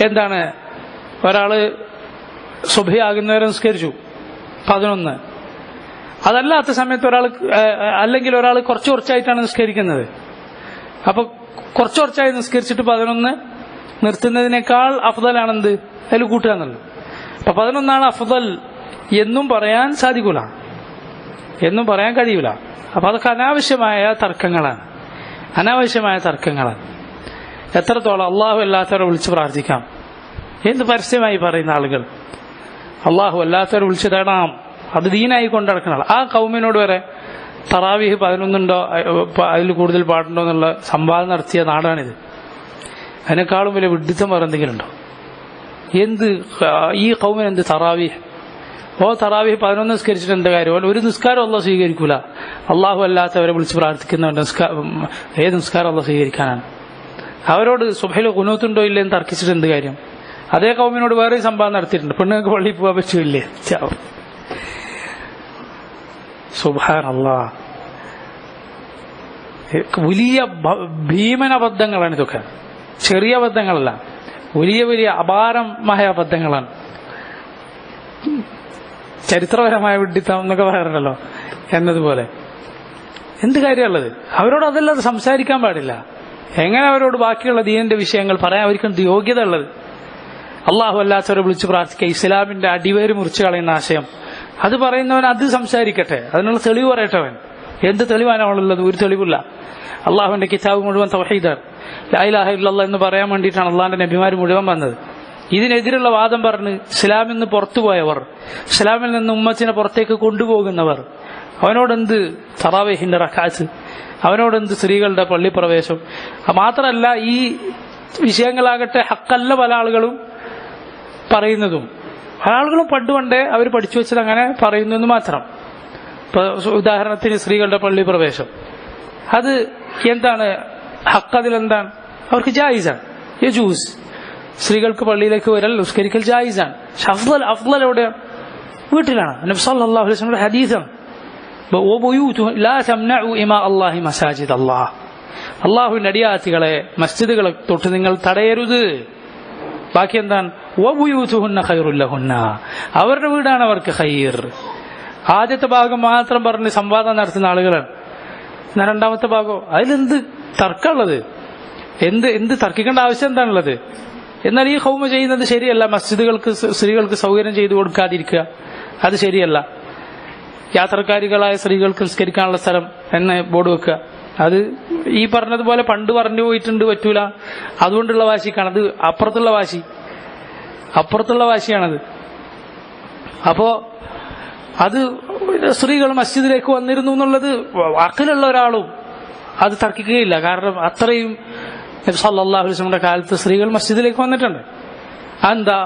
[SPEAKER 1] എന്താണ്, ഒരാള് സുബ്ഹിയാകുന്നവരെ നിസ്കരിച്ചു 11, അതല്ലാത്ത സമയത്ത് അല്ലെങ്കിൽ ഒരാൾ കുറച്ചായിട്ടാണ് നിസ്കരിക്കുന്നത്. അപ്പൊ കുറച്ചായി നിസ്കരിച്ചിട്ട് 11 നിർത്തുന്നതിനേക്കാൾ അഫ്ദലാണെന്ത്, അതിൽ കൂട്ടുക എന്നുള്ളത്. അപ്പൊ 11 അഫ്ദൽ എന്നും പറയാൻ സാധിക്കൂല, എന്നും പറയാൻ കഴിയൂല. അപ്പൊ അതൊക്കെ അനാവശ്യമായ തർക്കങ്ങളാണ്. എത്രത്തോളം അള്ളാഹു അല്ലാത്തവരെ വിളിച്ച് പ്രാർത്ഥിക്കാം, എന്ത് പരസ്യമായി പറയുന്ന ആളുകൾ. അള്ളാഹു അല്ലാത്തവരെ വിളിച്ച് തേടാം, അത് ദീനായി കൊണ്ടിടക്കണം. ആ കൗമിനോട് വരെ തറാവീഹ് 11 ഉണ്ടോ അതിൽ കൂടുതൽ പാടുണ്ടോ എന്നുള്ള സംവാദം നടത്തിയ നാടാണിത്. അതിനേക്കാളും വലിയ വിഡിത്തം വേറെ എന്തെങ്കിലും ഉണ്ടോ? ഈ കൗമിന് എന്ത് തറാവീഹ്? തറാവീഹ് 11 നിസ്കരിച്ചിട്ട് എന്താ കാര്യം? ഒരു നിസ്കാരം അള്ളാഹു സ്വീകരിക്കൂല. അള്ളാഹു അല്ലാത്തവരെ വിളിച്ച് പ്രാർത്ഥിക്കുന്നവരുടെ ഏത് നിസ്കാരം അള്ളാഹു സ്വീകരിക്കാനാണ്? അവരോട് സുബ്ഹിൽ ഖുനൂത്തുണ്ടോ ഇല്ലേ എന്ന് തർക്കിച്ചിട്ട് എന്ത് കാര്യം? അതേ കൗമിനോട് വേറെ സംഭവം നടത്തിയിട്ടുണ്ട്, പെണ്ണുങ്ങൾക്ക് പള്ളിയിൽ പോകാൻ പറ്റൂല്ലേ? സുബ്ഹാനല്ലാഹ്, വലിയ ഭീമന അബദ്ധങ്ങളാണ് ഇതൊക്കെ, ചെറിയ അബദ്ധങ്ങളല്ല, വലിയ അപാരമായ അബദ്ധങ്ങളാണ്. ചരിത്രപരമായ വിഡ്ഢിത്തം എന്നൊക്കെ പറയാറുണ്ടല്ലോ, എന്നതുപോലെ എന്ത് കാര്യമുള്ളത്? അവരോട് അതല്ലാതെ സംസാരിക്കാൻ പാടില്ല. എങ്ങനെ അവരോട് ബാക്കിയുള്ള ദീനിന്റെ വിഷയങ്ങൾ പറയാൻ അവർക്ക് എന്ത് യോഗ്യത ഉള്ളത്? അള്ളാഹു അല്ലാത്തവരെ വിളിച്ച് പ്രാർത്ഥിക്കുക, ഇസ്ലാമിന്റെ അടിവേര് മുറിച്ചു കളയുന്ന ആശയം, അത് പറയുന്നവൻ അത് സംസാരിക്കട്ടെ, അതിനുള്ള തെളിവ് പറയട്ടവൻ. എന്ത് തെളിവാണുള്ളത്? ഒരു തെളിവില്ല. അള്ളാഹുവിന്റെ കിതാബ് മുഴുവൻ തൗഹീദാണ്, ലാ ഇലാഹ ഇല്ലല്ലാഹ് എന്ന് പറയാൻ വേണ്ടിയിട്ടാണ് അള്ളാഹിന്റെ നബിമാർ മുഴുവൻ വന്നത്. ഇതിനെതിരുള്ള വാദം പറഞ്ഞ് ഇസ്ലാമിൽ നിന്ന് പുറത്തുപോയവർ, ഇസ്ലാമിൽ നിന്ന് ഉമ്മത്തിനെ പുറത്തേക്ക് കൊണ്ടുപോകുന്നവർ, അവനോടെന്ത് തറാവീഹിന്റെ റക്അത്ത്, അവനോടെന്ത് സ്ത്രീകളുടെ പള്ളിപ്രവേശം? മാത്രമല്ല ഈ വിഷയങ്ങളാകട്ടെ ഹക്കല്ല പല ആളുകളും പറയുന്നതും ആളുകളും പണ്ടുകൊണ്ടേ അവർ പഠിച്ചു വെച്ചത് അങ്ങനെ പറയുന്നു എന്ന് മാത്രം. ഇപ്പൊ ഉദാഹരണത്തിന് സ്ത്രീകളുടെ പള്ളി പ്രവേശം, അത് എന്താണ് ഹക്ക്? അതിലെന്താണ്? അവർക്ക് ജായിസാണ്, യജൂസ്. സ്ത്രീകൾക്ക് പള്ളിയിലേക്ക് വരൽ നിസ്കരിക്കൽ ജായിസാണ്. അഫ്ളൽ എവിടെയാണ്? വീട്ടിലാണ്. നബി സല്ലല്ലാഹു അലൈഹി വസല്ലം ഹദീസാണ്, ലാ തംനഉ ഇമാ അല്ലാഹി മസാജിദ് അല്ലാഹ്, അള്ളാഹുവിന്റെ അടിയാത്തികളെ മസ്ജിദുകളെ തൊട്ട് നിങ്ങൾ തടയരുത്. ബാക്കി എന്താണ്? വബുയൂതുഹുന്ന ഖൈറുൽ ലഹുന്ന, അവരുടെ വീടാണ് അവർക്ക് ഖൈർ. ആദ്യത്തെ ഭാഗം മാത്രം പറഞ്ഞ് സംവാദം നടത്തുന്ന ആളുകളാണ്. രണ്ടാമത്തെ ഭാഗം അതിലെന്ത് തർക്കമുള്ളത്? എന്ത് തർക്കിക്കേണ്ട ആവശ്യം എന്താണുള്ളത്? എന്നാൽ ഈ ഖൗമ ചെയ്യുന്നത് ശരിയല്ല. മസ്ജിദുകൾക്ക് സ്ത്രീകൾക്ക് സൗകര്യം ചെയ്തു കൊടുക്കാതിരിക്കുക, അത് ശരിയല്ല. യാത്രക്കാരികളായ സ്ത്രീകൾക്ക് നിസ്കരിക്കാനുള്ള സ്ഥലം എന്ന് ബോർഡ് വെക്കുക, അത് ഈ പറഞ്ഞതുപോലെ പണ്ട് പറഞ്ഞു പോയിട്ടുണ്ട്, പറ്റൂല. അതുകൊണ്ടുള്ള വാശിക്കാണ്. അത് അപ്പുറത്തുള്ള വാശിയാണത്. അപ്പോ അത് സ്ത്രീകൾ മസ്ജിദിലേക്ക് വന്നിരുന്നു എന്നുള്ളത് അഖിലുള്ള ഒരാളും അത് തർക്കിക്കുകയില്ല. കാരണം അത്രയും നബി സല്ലല്ലാഹു അലൈഹി വസല്ലമയുടെ കാലത്ത് സ്ത്രീകൾ മസ്ജിദിലേക്ക് വന്നിട്ടുണ്ട്. എന്താ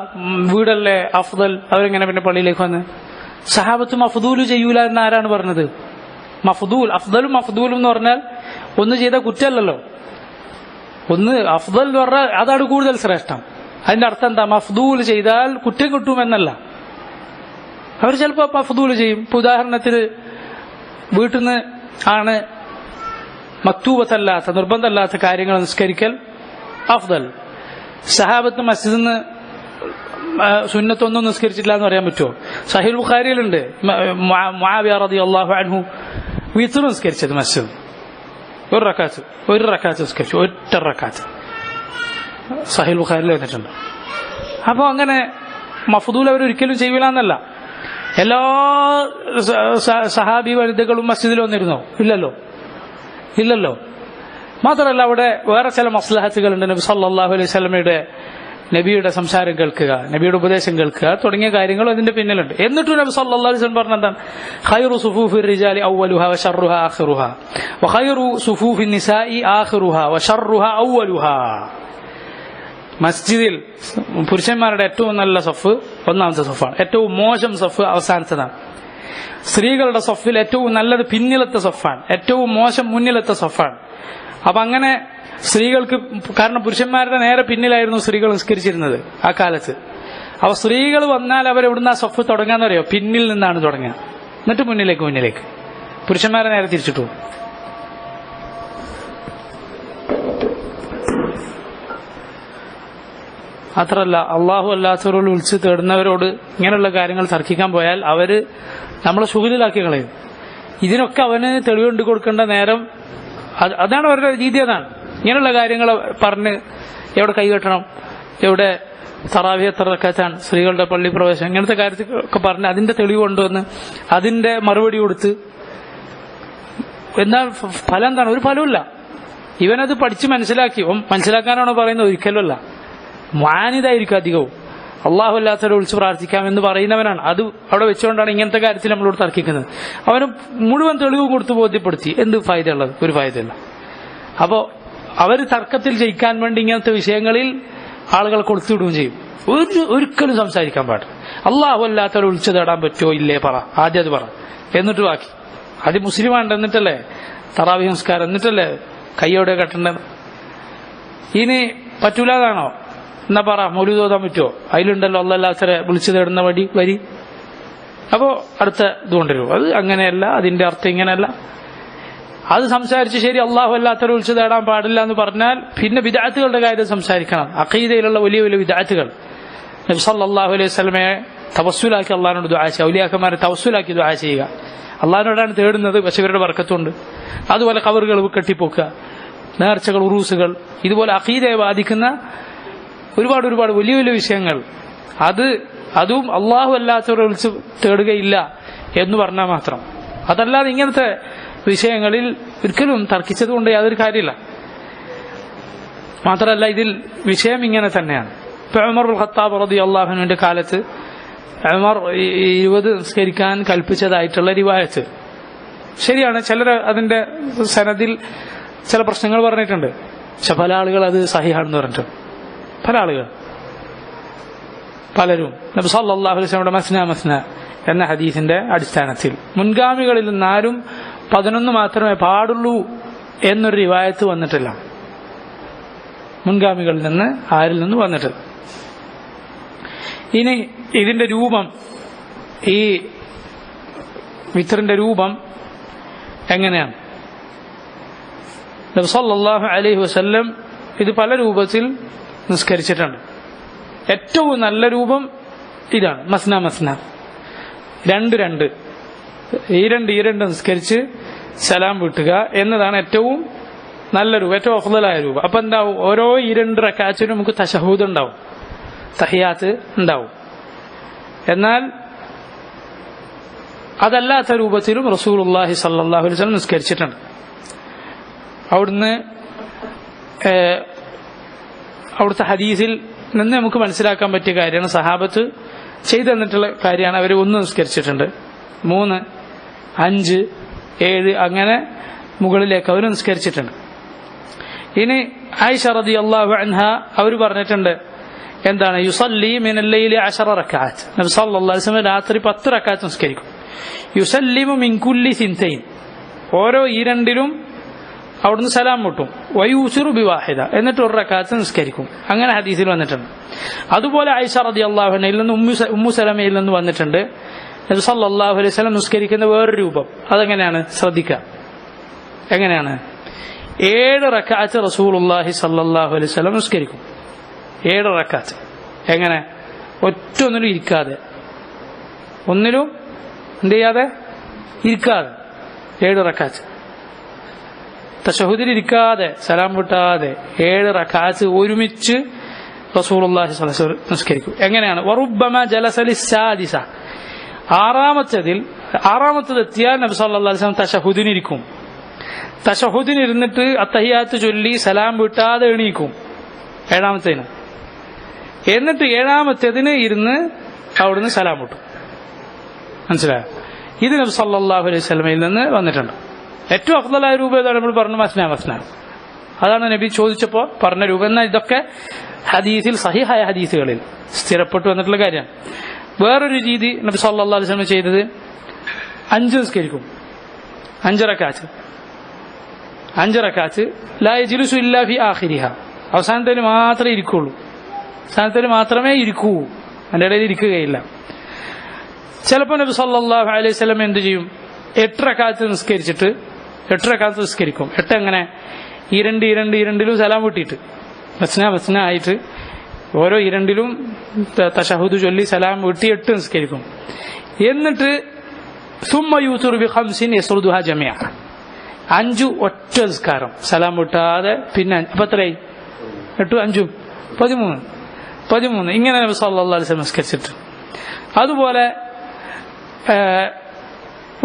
[SPEAKER 1] വീടല്ലേ അഫ്ദൽ, അവരെങ്ങനെ പിന്നെ പള്ളിയിലേക്ക് വന്ന്? സഹാബത്ത് മഫ്ദൂല് ചെയ്യൂല എന്ന് ആരാണ് പറഞ്ഞത്? അഫ്ദലും മഫ്ദൂലും എന്ന് പറഞ്ഞാൽ ഒന്ന് ചെയ്ത കുറ്റമല്ലല്ലോ. ഒന്ന് അഫ്ദൽ എന്ന് പറഞ്ഞാൽ അതാണ് കൂടുതൽ ശ്രേഷ്ഠം. അതിന്റെ അർത്ഥം എന്താ? മഫ്ദൂൽ ചെയ്താൽ കുറ്റം കിട്ടുമെന്നല്ല. അവർ ചിലപ്പോൾ മഫ്ദൂൽ ചെയ്യും. ഇപ്പൊ ഉദാഹരണത്തിന് വീട്ടിൽ നിന്ന് ആണ് മക്തൂബത്തല്ലാത്ത നിർബന്ധമല്ലാത്ത കാര്യങ്ങൾ നിസ്കരിക്കൽ അഫ്ദൽ. സഹാബത്ത് മസ്ജിദിൽ നിന്ന് സുന്നത്തൊന്നും നിസ്കരിച്ചിട്ടില്ല എന്ന് പറയാൻ പറ്റുമോ? സഹീഹ് ബുഖാരിയിലുണ്ട്, മുആവിയ റളിയല്ലാഹു അൻഹു വിത്ർ നിസ്കരിച്ചത് മസ്ജിദ്, ഒരു റക്കാത്ത് നിസ്കരിച്ചു, ഒറ്റ റക്കാത്ത്. സഹീഹ് ബുഖാരിയിൽ വന്നിട്ടുണ്ട്. അപ്പോൾ അങ്ങനെ മഫ്ദൂൽ അവരൊരിക്കലും ചെയ്യൂല എന്നല്ല. എല്ലാ സഹാബി വനിതകളും മസ്ജിദിൽ വന്നിരുന്നോ? ഇല്ലല്ലോ. മാത്രമല്ല അവിടെ വേറെ ചില മസ്ലഹത്തുകളുണ്ട്. നബി സല്ലല്ലാഹു അലൈഹി വസല്ലമയുടെ നബിയുടെ സംസാരം കേൾക്കുക, നബിയുടെ ഉപദേശം കേൾക്കുക തുടങ്ങിയ കാര്യങ്ങളും അതിന്റെ പിന്നിലുണ്ട്. എന്നിട്ടും നബി സല്ലല്ലാഹു അലൈഹി വസല്ലം പറഞ്ഞെന്താണ്? ഖൈറു സുഫൂഫിർ റിജാലി അവ്വലുഹാ വശർറുഹാ ആഖിറുഹാ വഖൈറു സുഫൂഫിൻ നിസാഇ ആഖിറുഹാ വശർറുഹാ അവ്വലുഹാ. മസ്ജിദിൽ പുരുഷന്മാരുടെ ഏറ്റവും നല്ല സഫ് ഒന്നാമത്തെ സഫാണ്, ഏറ്റവും മോശം സഫ് അവസാനത്തേതാണ്. സ്ത്രീകളുടെ സഫിൽ ഏറ്റവും നല്ലത് പിന്നിലത്തെ സഫാണ്, ഏറ്റവും മോശം മുന്നിലത്തെ സഫാണ്. അപ്പൊ അങ്ങനെ സ്ത്രീകൾക്ക്, കാരണം പുരുഷന്മാരുടെ നേരെ പിന്നിലായിരുന്നു സ്ത്രീകൾ നിസ്കരിച്ചിരുന്നത് ആ കാലത്ത്. അപ്പൊ സ്ത്രീകൾ വന്നാൽ അവരെവിടുന്ന് ആ സഫ് തുടങ്ങാന്ന് പറയോ? പിന്നിൽ നിന്നാണ് തുടങ്ങുക, എന്നിട്ട് മുന്നിലേക്ക്. പുരുഷന്മാരെ നേരെ തിരിച്ചിട്ടു. മാത്രല്ല അള്ളാഹു അല്ലാത്തവരോട് വിളിച്ച് തേടുന്നവരോട് ഇങ്ങനെയുള്ള കാര്യങ്ങൾ തർക്കിക്കാൻ പോയാൽ അവര് നമ്മളെ ശുഗലിലാക്കി കളയും. ഇതിനൊക്കെ അവന് തെളിവുണ്ട് കൊടുക്കേണ്ട നേരം അതാണ് അവരുടെ രീതി. അതാണ് ഇങ്ങനെയുള്ള കാര്യങ്ങൾ പറഞ്ഞ് എവിടെ കൈകെട്ടണം, എവിടെ തറാവി എത്ര റക്അത്താണ്, സ്ത്രീകളുടെ പള്ളി പ്രവേശനം, ഇങ്ങനത്തെ കാര്യത്തിലൊക്കെ പറഞ്ഞ് അതിന്റെ തെളിവ് കൊണ്ടുവന്ന് അതിന്റെ മറുപടി കൊടുത്ത് എന്നാൽ ഫലം എന്താണ്? ഒരു ഫലമില്ല. ഇവനത് പഠിച്ച് മനസ്സിലാക്കാനാണോ പറയുന്നത്? ഒരിക്കലുമല്ല. മാനിതായിരിക്കും അധികവും. അള്ളാഹു അല്ലാത്തവരെ വിളിച്ച് പ്രാർത്ഥിക്കാം എന്ന് പറയുന്നവനാണ്. അത് അവിടെ വെച്ചുകൊണ്ടാണ് ഇങ്ങനത്തെ കാര്യത്തിൽ നമ്മളോട് തർക്കിക്കുന്നത്. അവന് മുഴുവൻ തെളിവ് കൊടുത്ത് ബോധ്യപ്പെടുത്തി എന്ത് ഫായത ഉള്ളത്? ഒരു ഫായതയില്ല. അപ്പോ അവർ തർക്കത്തിൽ ജയിക്കാൻ വേണ്ടി ഇങ്ങനത്തെ വിഷയങ്ങളിൽ ആളുകൾ കൊടുത്തുവിടുകയും ചെയ്യും. ഒരിക്കലും സംസാരിക്കാൻ പാടില്ല. അള്ളാഹു അല്ലാത്തവരെ വിളിച്ചു തേടാൻ പറ്റുമോ ഇല്ലേ പറ, ആദ്യം അത് പറ, എന്നിട്ട് ബാക്കി. അത് മുസ്ലിമാണ്, എന്നിട്ടല്ലേ തറാവി സംസ്കാരം, എന്നിട്ടല്ലേ കയ്യോടെ കെട്ടേണ്ടത്. ഇനി പറ്റൂലാതാണോ? എന്നാ പറ, മൗലൂദ് ഓതാൻ പറ്റുമോ? അതിലുണ്ടല്ലോ അല്ലാത്തവരെ വിളിച്ചു തേടുന്ന വരി. അപ്പോ അടുത്ത ഇത് കൊണ്ടുവരും. അത് അങ്ങനെയല്ല, അതിന്റെ അർത്ഥം ഇങ്ങനെയല്ല. അത് സംസാരിച്ച് ശരി അള്ളാഹു അല്ലാത്തവരെ വിളിച്ചു തേടാൻ പാടില്ല എന്ന് പറഞ്ഞാൽ പിന്നെ ബിദ്അത്തുകളുടെ കാര്യം സംസാരിക്കണം. അഖീദയിലുള്ള വലിയ വലിയ ബിദ്അത്തുകൾ. നബി സല്ലല്ലാഹു അലൈഹി വസല്ലമയെ തവസ്സുലാക്കി അള്ളാഹിനോട് ദുആ ചെയ്യുക, ഔലിയാക്കന്മാരെ തവസ്സുലാക്കി ദുആ ചെയ്യുക. അള്ളാഹിനോടാണ് തേടുന്നത്, പക്ഷെ ഇവരുടെ ബർക്കത്തുണ്ട്. അതുപോലെ ഖബറുകൾ കെട്ടിപ്പൊക്കുക, നേർച്ചകൾ, ഉറൂസുകൾ, ഇതുപോലെ അഖീദയെ ബാധിക്കുന്ന ഒരുപാട് വലിയ വലിയ വിഷയങ്ങൾ. അതും അള്ളാഹു അല്ലാത്തവരെ വിളിച്ച് തേടുകയില്ല എന്ന് പറഞ്ഞാൽ മാത്രം. അതല്ലാതെ ഇങ്ങനത്തെ വിഷയങ്ങളിൽ ഒരിക്കലും തർക്കിച്ചത് കൊണ്ട് യാതൊരു കാര്യമില്ല. മാത്രമല്ല ഇതിൽ വിഷയം ഇങ്ങനെ തന്നെയാണ്. ഇപ്പൊ ഉമർ ഇബ്നുൽ ഖത്താബ് റളിയല്ലാഹു അൻഹുവിന്റെ കാലത്ത് ഉമർ 20 നിസ്കരിക്കാൻ കൽപ്പിച്ചതായിട്ടുള്ള റിവായത്ത് ശരിയാണ്. ചിലർ അതിന്റെ സനദിൽ ചില പ്രശ്നങ്ങൾ പറഞ്ഞിട്ടുണ്ട്. പക്ഷെ പല ആളുകൾ അത് സഹിഹാണെന്ന് പറഞ്ഞിട്ടുണ്ട്. പല ആളുകൾ പലരും നബി സല്ലല്ലാഹു അലൈഹി വസല്ലമയുടെ മസ്ന എന്ന ഹദീസിന്റെ അടിസ്ഥാനത്തിൽ മുൻഗാമികളിൽ നിന്നാരും 11 മാത്രമേ പാടുള്ളൂ എന്നൊരു റിവായത്ത് വന്നിട്ടില്ല. മുൻഗാമികളിൽ നിന്ന് ആരിൽ നിന്ന് വന്നിട്ടില്ല. ഇനി ഇതിന്റെ രൂപം, ഈ വിത്റിന്റെ രൂപം എങ്ങനെയാണ്? നബി സല്ലല്ലാഹു അലൈഹി വസല്ലം ഇത് പല രൂപത്തിൽ നിസ്കരിച്ചിട്ടുണ്ട്. ഏറ്റവും നല്ല രൂപം ഇതാണ്, മസ്ന 2 ഈ രണ്ട് നിസ്കരിച്ച് സലാം വീട്ടുക എന്നതാണ് ഏറ്റവും നല്ല രൂപം, ഏറ്റവും അഫ്ളലായ രൂപം. അപ്പൊ എന്താവും? ഓരോ 2 റക്അത്തിനും നമുക്ക് തശഹൂദ് ഉണ്ടാവും, തഹിയാത്ത് ഉണ്ടാവും. എന്നാൽ അതല്ലാത്ത രൂപത്തിലും റസൂലുള്ളാഹി സ്വല്ലല്ലാഹു അലൈഹി വസല്ലം നിസ്കരിച്ചിട്ടുണ്ട്. അവിടുത്തെ ഹദീസിൽ നിന്ന് നമുക്ക് മനസ്സിലാക്കാൻ പറ്റിയ കാര്യമാണ്, സഹാബത്ത് ചെയ്തു തന്നിട്ടുള്ള കാര്യമാണ്. അവർ 1 നിസ്കരിച്ചിട്ടുണ്ട്, 3, 5, 7 അങ്ങനെ മുകളിലേക്ക് അവർ നിസ്കരിച്ചിട്ടുണ്ട്. ഇനി ആയിഷ റളിയല്ലാഹു അൻഹ അവർ പറഞ്ഞിട്ടുണ്ട്, എന്താണ്? യുസല്ലി മിനൽ ലൈലി 10 റക്അത്ത്. നബി സല്ലല്ലാഹു അലൈഹി വസല്ലം രാത്രി 10 റക്അത്ത് നിസ്കരിക്കും. യുസല്ലിമു മിൻ കുല്ലി സിൻതൈൻ, ഓരോ 2ലും അവിടുന്ന് സലാം മുട്ടും. വയൂസിറു ബിവാഹിദ, എന്നിട്ട് 1 റക്അത്ത് നിസ്കരിക്കും. അങ്ങനെ ഹദീസിൽ വന്നിട്ടുണ്ട്. അതുപോലെ ആയിഷ റളിയല്ലാഹു അൻഹയിൽ നിന്ന് ഉമ്മു സലമയിൽ നിന്ന് വന്നിട്ടുണ്ട്, നബി സല്ലല്ലാഹു അലൈഹി വസല്ലം നിസ്കരിക്കുന്ന വേറൊരു രൂപം. അതെങ്ങനെയാണ്? ശ്രദ്ധിക്കുക. എങ്ങനെയാണ്? 7 റക്അത്ത് റസൂലുള്ളാഹി സ്വല്ലല്ലാഹു അലൈഹി വസല്ലം നിസ്കരിക്കും. 7 റക്അത്ത്. എങ്ങനെ? ഒറ്റൊന്നിലും ഇരിക്കാതെ, ഒന്നിലും എന്ത് ചെയ്യാതെ? ഇരിക്കാതെ 7 റക്അത്ത്. തശഹുദിൽ ഇരിക്കാതെ, സലാം വിട്ടാതെ 7 റക്അത്ത് ഒരുമിച്ച് റസൂലുള്ളാഹി സ്വല്ലല്ലാഹു അലൈഹി വസല്ലം നിസ്കരിക്കും. എങ്ങനെയാണ്? വറുബ്ബമ ജലസ ലിസ്സാദിസ, ആറാമത്തേതെത്തിയാൽ നബി സല്ലല്ലാഹു അലൈഹി വസല്ലം തശഹുദിനിരിക്കും. തശഹുദിനിരുന്നിട്ട് അത്തഹിയാത്ത് ചൊല്ലി സലാം വിട്ടാതെ എണീക്കും 7ാമത്തേന്. എന്നിട്ട് 7ാമത്തേതിന് ഇരുന്ന് അവിടുന്ന് സലാം വിട്ടും. മനസ്സിലായോ? ഇത് നബി സല്ലല്ലാഹു അലൈഹി വസല്ലമയിൽ നിന്ന് വന്നിട്ടുണ്ട്. ഏറ്റവും അഫ്ളലായ രൂപം ഏതാണ്? നമ്മൾ പറഞ്ഞു മസ്ന. അതാണ് നബി ചോദിച്ചപ്പോൾ പറഞ്ഞ രൂപം. എന്നാൽ ഇതൊക്കെ ഹദീസിൽ, സഹിഹായ ഹദീസുകളിൽ സ്ഥിരപ്പെട്ടു വന്നിട്ടുള്ള കാര്യമാണ്. വേറൊരു രീതി നബി സല്ലല്ലാഹു അലൈഹി വസല്ലം ചെയ്തത്, 5 നിസ്കരിക്കും, 5 റക്അത്ത് ലാ യജ്ലിസു ഇല്ലാ ഫി ആഖിരിഹ, അവസാനത്തിൽ മാത്രമേ ഇരിക്കുള്ളൂ, അവസാനത്തിൽ മാത്രമേ ഇരിക്കൂ, അതിൻ്റെ ഇടയിൽ ഇരിക്കുകയില്ല. ചിലപ്പോൾ നബി സല്ലല്ലാഹു അലൈഹി വസല്ലം എന്ത് ചെയ്യും? 8 റക്അത്ത് നിസ്കരിച്ചിട്ട് 8 റക്അത്ത് നിസ്കരിക്കും. 8 എങ്ങനെ? 2 സലാം വിട്ടിട്ട് മസ്ന ആയിട്ട് ഓരോ 2ലും തശഹുദ് ചൊല്ലി സലാം വിട്ടി 8 നിസ്കരിക്കും. എന്നിട്ട് സുമ്മ യൂത്തുറു ബി 5 യസ്റുദുഹ ജമിഅ, 5 ഒറ്റ നിസ്കാരം സലാം വിട്ടാതെ. പിന്നെ അപ്പൊ എത്രയായി? 8, 5, 13. ഇങ്ങനെ നബി സല്ലല്ലാഹു അലൈഹി വസല്ലം നിസ്കരിച്ചിട്ട്. അതുപോലെ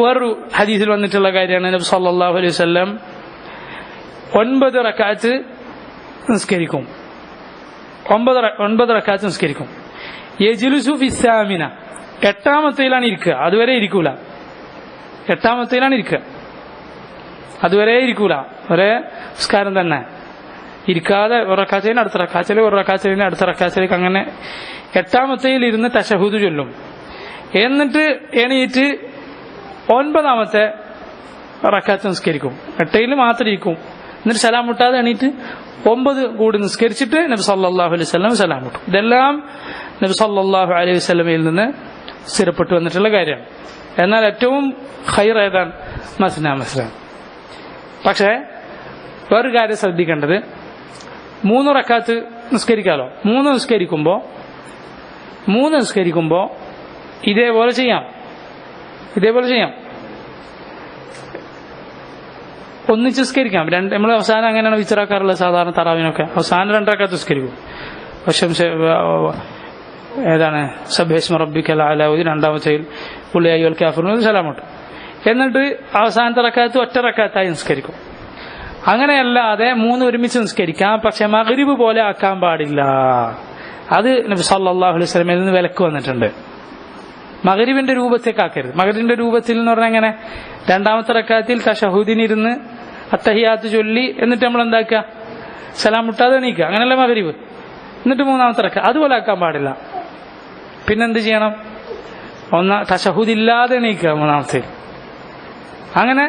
[SPEAKER 1] വേറൊരു ഹദീസിൽ വന്നിട്ടുള്ള കാര്യമാണ്, നബി സല്ലല്ലാഹു അലൈഹി വസല്ലം 9 റക്അത്ത് നിസ്കരിക്കും. 9 റക്അത്ത് നിസ്കരിക്കും. യജ്ലിസു ഫിസ്സാമിന, 8ാമത്തേലാണ് ഇരിക്കുക, അതുവരെ ഇരിക്കൂല. 8ാമത്തേലാണ് ഇരിക്കുക, അതുവരെ ഇരിക്കൂല. ഒരേ നിസ്കാരം തന്നെ, ഇരിക്കാതെ ഒരു റക്അത്തിന് അടുത്ത റക്അത്തിലേക്ക്, ഒരു റക്അത്തിന് അടുത്ത റക്അത്തിലേക്ക്, അങ്ങനെ 8ാമത്തേൽ ഇരുന്ന് തശഹുദ് ചൊല്ലും. എന്നിട്ട് എണീറ്റ് 9ാമത്തെ റക്അത്ത് നിസ്കരിക്കും. 8ൽ മാത്രം ഇരിക്കും. എന്നിട്ട് സലാം മുട്ടാതെ എണീറ്റ് 9 കൂടി നിസ്കരിച്ചിട്ട് നബി സല്ലല്ലാഹു അലൈഹി വസല്ലം സലാം വിട്ടു. ഇതെല്ലാം നബി സല്ലല്ലാഹു അലൈഹി വസല്ലമയിൽ നിന്ന് സ്ഥിരപ്പെട്ടു വന്നിട്ടുള്ള കാര്യമാണ്. എന്നാൽ ഏറ്റവും ഖൈർ ഏതാണ്? മസ്ന. പക്ഷേ വേറൊരു കാര്യം ശ്രദ്ധിക്കേണ്ടത്, 3 റക്അത്ത് നിസ്കരിക്കാമല്ലോ. 3 നിസ്കരിക്കുമ്പോൾ ഇതേപോലെ ചെയ്യാം. ഒന്നിച്ച് നിസ്കരിക്കാം. നമ്മൾ അവസാനം അങ്ങനെയാണ് വിച്ചറാക്കാറുള്ളത്. സാധാരണ തറാവിനൊക്കെ അവസാനം 2 റക്അത്ത് നിസ്കരിക്കും. പക്ഷേ ഏതാണ്? സബ്ഹിസ്മ റബ്ബിക്കൽ അഅല, 2ാമത്തേൽ ഖുൽ യാ അയ്യുഹൽ കാഫിറൂൻ സലാം വിട്ടു. എന്നിട്ട് അവസാനത്തെ റക്അത്ത് ഒറ്റ റക്അത്തായി നിസ്കരിക്കും. അങ്ങനെയല്ലാതെ 3 ഒരുമിച്ച് നിസ്കരിക്കാം. പക്ഷെ മഗ്രിബ് പോലെ ആക്കാൻ പാടില്ല. അത് നബി സല്ലല്ലാഹു അലൈഹി വസല്ലമയിൽ നിന്ന് വിലക്ക് വന്നിട്ടുണ്ട്. മഗ്രിബിന്റെ രൂപത്തേക്കാക്കരുത്. മഗ്രിബിന്റെ രൂപത്തിൽ എന്ന് പറഞ്ഞാൽ എങ്ങനെ? 2ാമത്തെ റക്അത്തിൽ തശഹുദിനിരുന്ന് അത്തഹിയാത്ത് ചൊല്ലി എന്നിട്ട് നമ്മൾ എന്താക്കുക? സലാം മുട്ടാതെ എണീക്കുക. അങ്ങനെയല്ല മഗ്രിബ്. എന്നിട്ട് 3ാമത്തെ റക്അത്ത് അതുപോലെ ആക്കാൻ പാടില്ല. പിന്നെന്ത് ചെയ്യണം? തശഹുദ് ഇല്ലാതെ എണീക്കുക മൂന്നാമത്തെ. അങ്ങനെ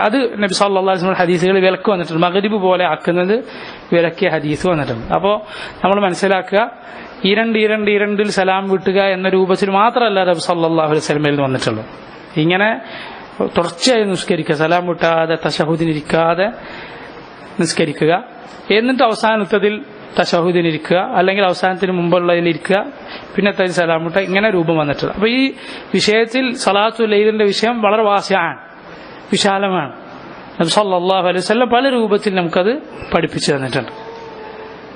[SPEAKER 1] അത് നബി സല്ലല്ലാഹു അലൈഹി വസല്ലം ഹദീസുകൾ വിലക്ക് വന്നിട്ടുണ്ട്. മഗ്രിബ് പോലെ ആക്കുന്നത് വിലക്കിയ ഹദീസ് വന്നിട്ടുണ്ട്. അപ്പോൾ നമ്മൾ മനസ്സിലാക്കുക, ഇരണ്ടിൽ സലാം വിട്ടുക എന്ന രൂപത്തിൽ മാത്രമല്ല നബി സല്ലല്ലാഹു അലൈഹി വസല്ലമയിൽ വന്നിട്ടുള്ളൂ. ഇങ്ങനെ തുടർച്ചയായി നിസ്കരിക്കുക, സലാം വിട്ടാതെ തശഹുദിനിരിക്കാതെ നിസ്കരിക്കുക. എന്നിട്ട് അവസാനത്തതിൽ തശഹുദിനിരിക്കുക, അല്ലെങ്കിൽ അവസാനത്തിന് മുമ്പുള്ളതിലിരിക്കുക, പിന്നത്തെ സലാം വിട്ട, ഇങ്ങനെ രൂപം വന്നിട്ടുണ്ട്. അപ്പോൾ ഈ വിഷയത്തിൽ സലാത്തുൽ ലൈലിന്റെ വിഷയം വളരെ വാസിയാണ്, വിശാലമാണ്. നബി സല്ലല്ലാഹു അലൈഹി വസല്ലം പല രൂപത്തിൽ നമുക്കത് പഠിപ്പിച്ചു തന്നിട്ടുണ്ട്.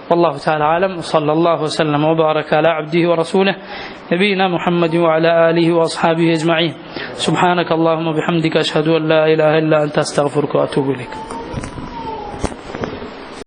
[SPEAKER 1] والله تعالى أعلم. صلى الله وسلم وبارك على عبده ورسوله نبينا محمد وعلى آله وأصحابه أجمعين. سبحانك اللهم وبحمدك أشهد أن لا إله إلا أنت أستغفرك وأتوب إليك.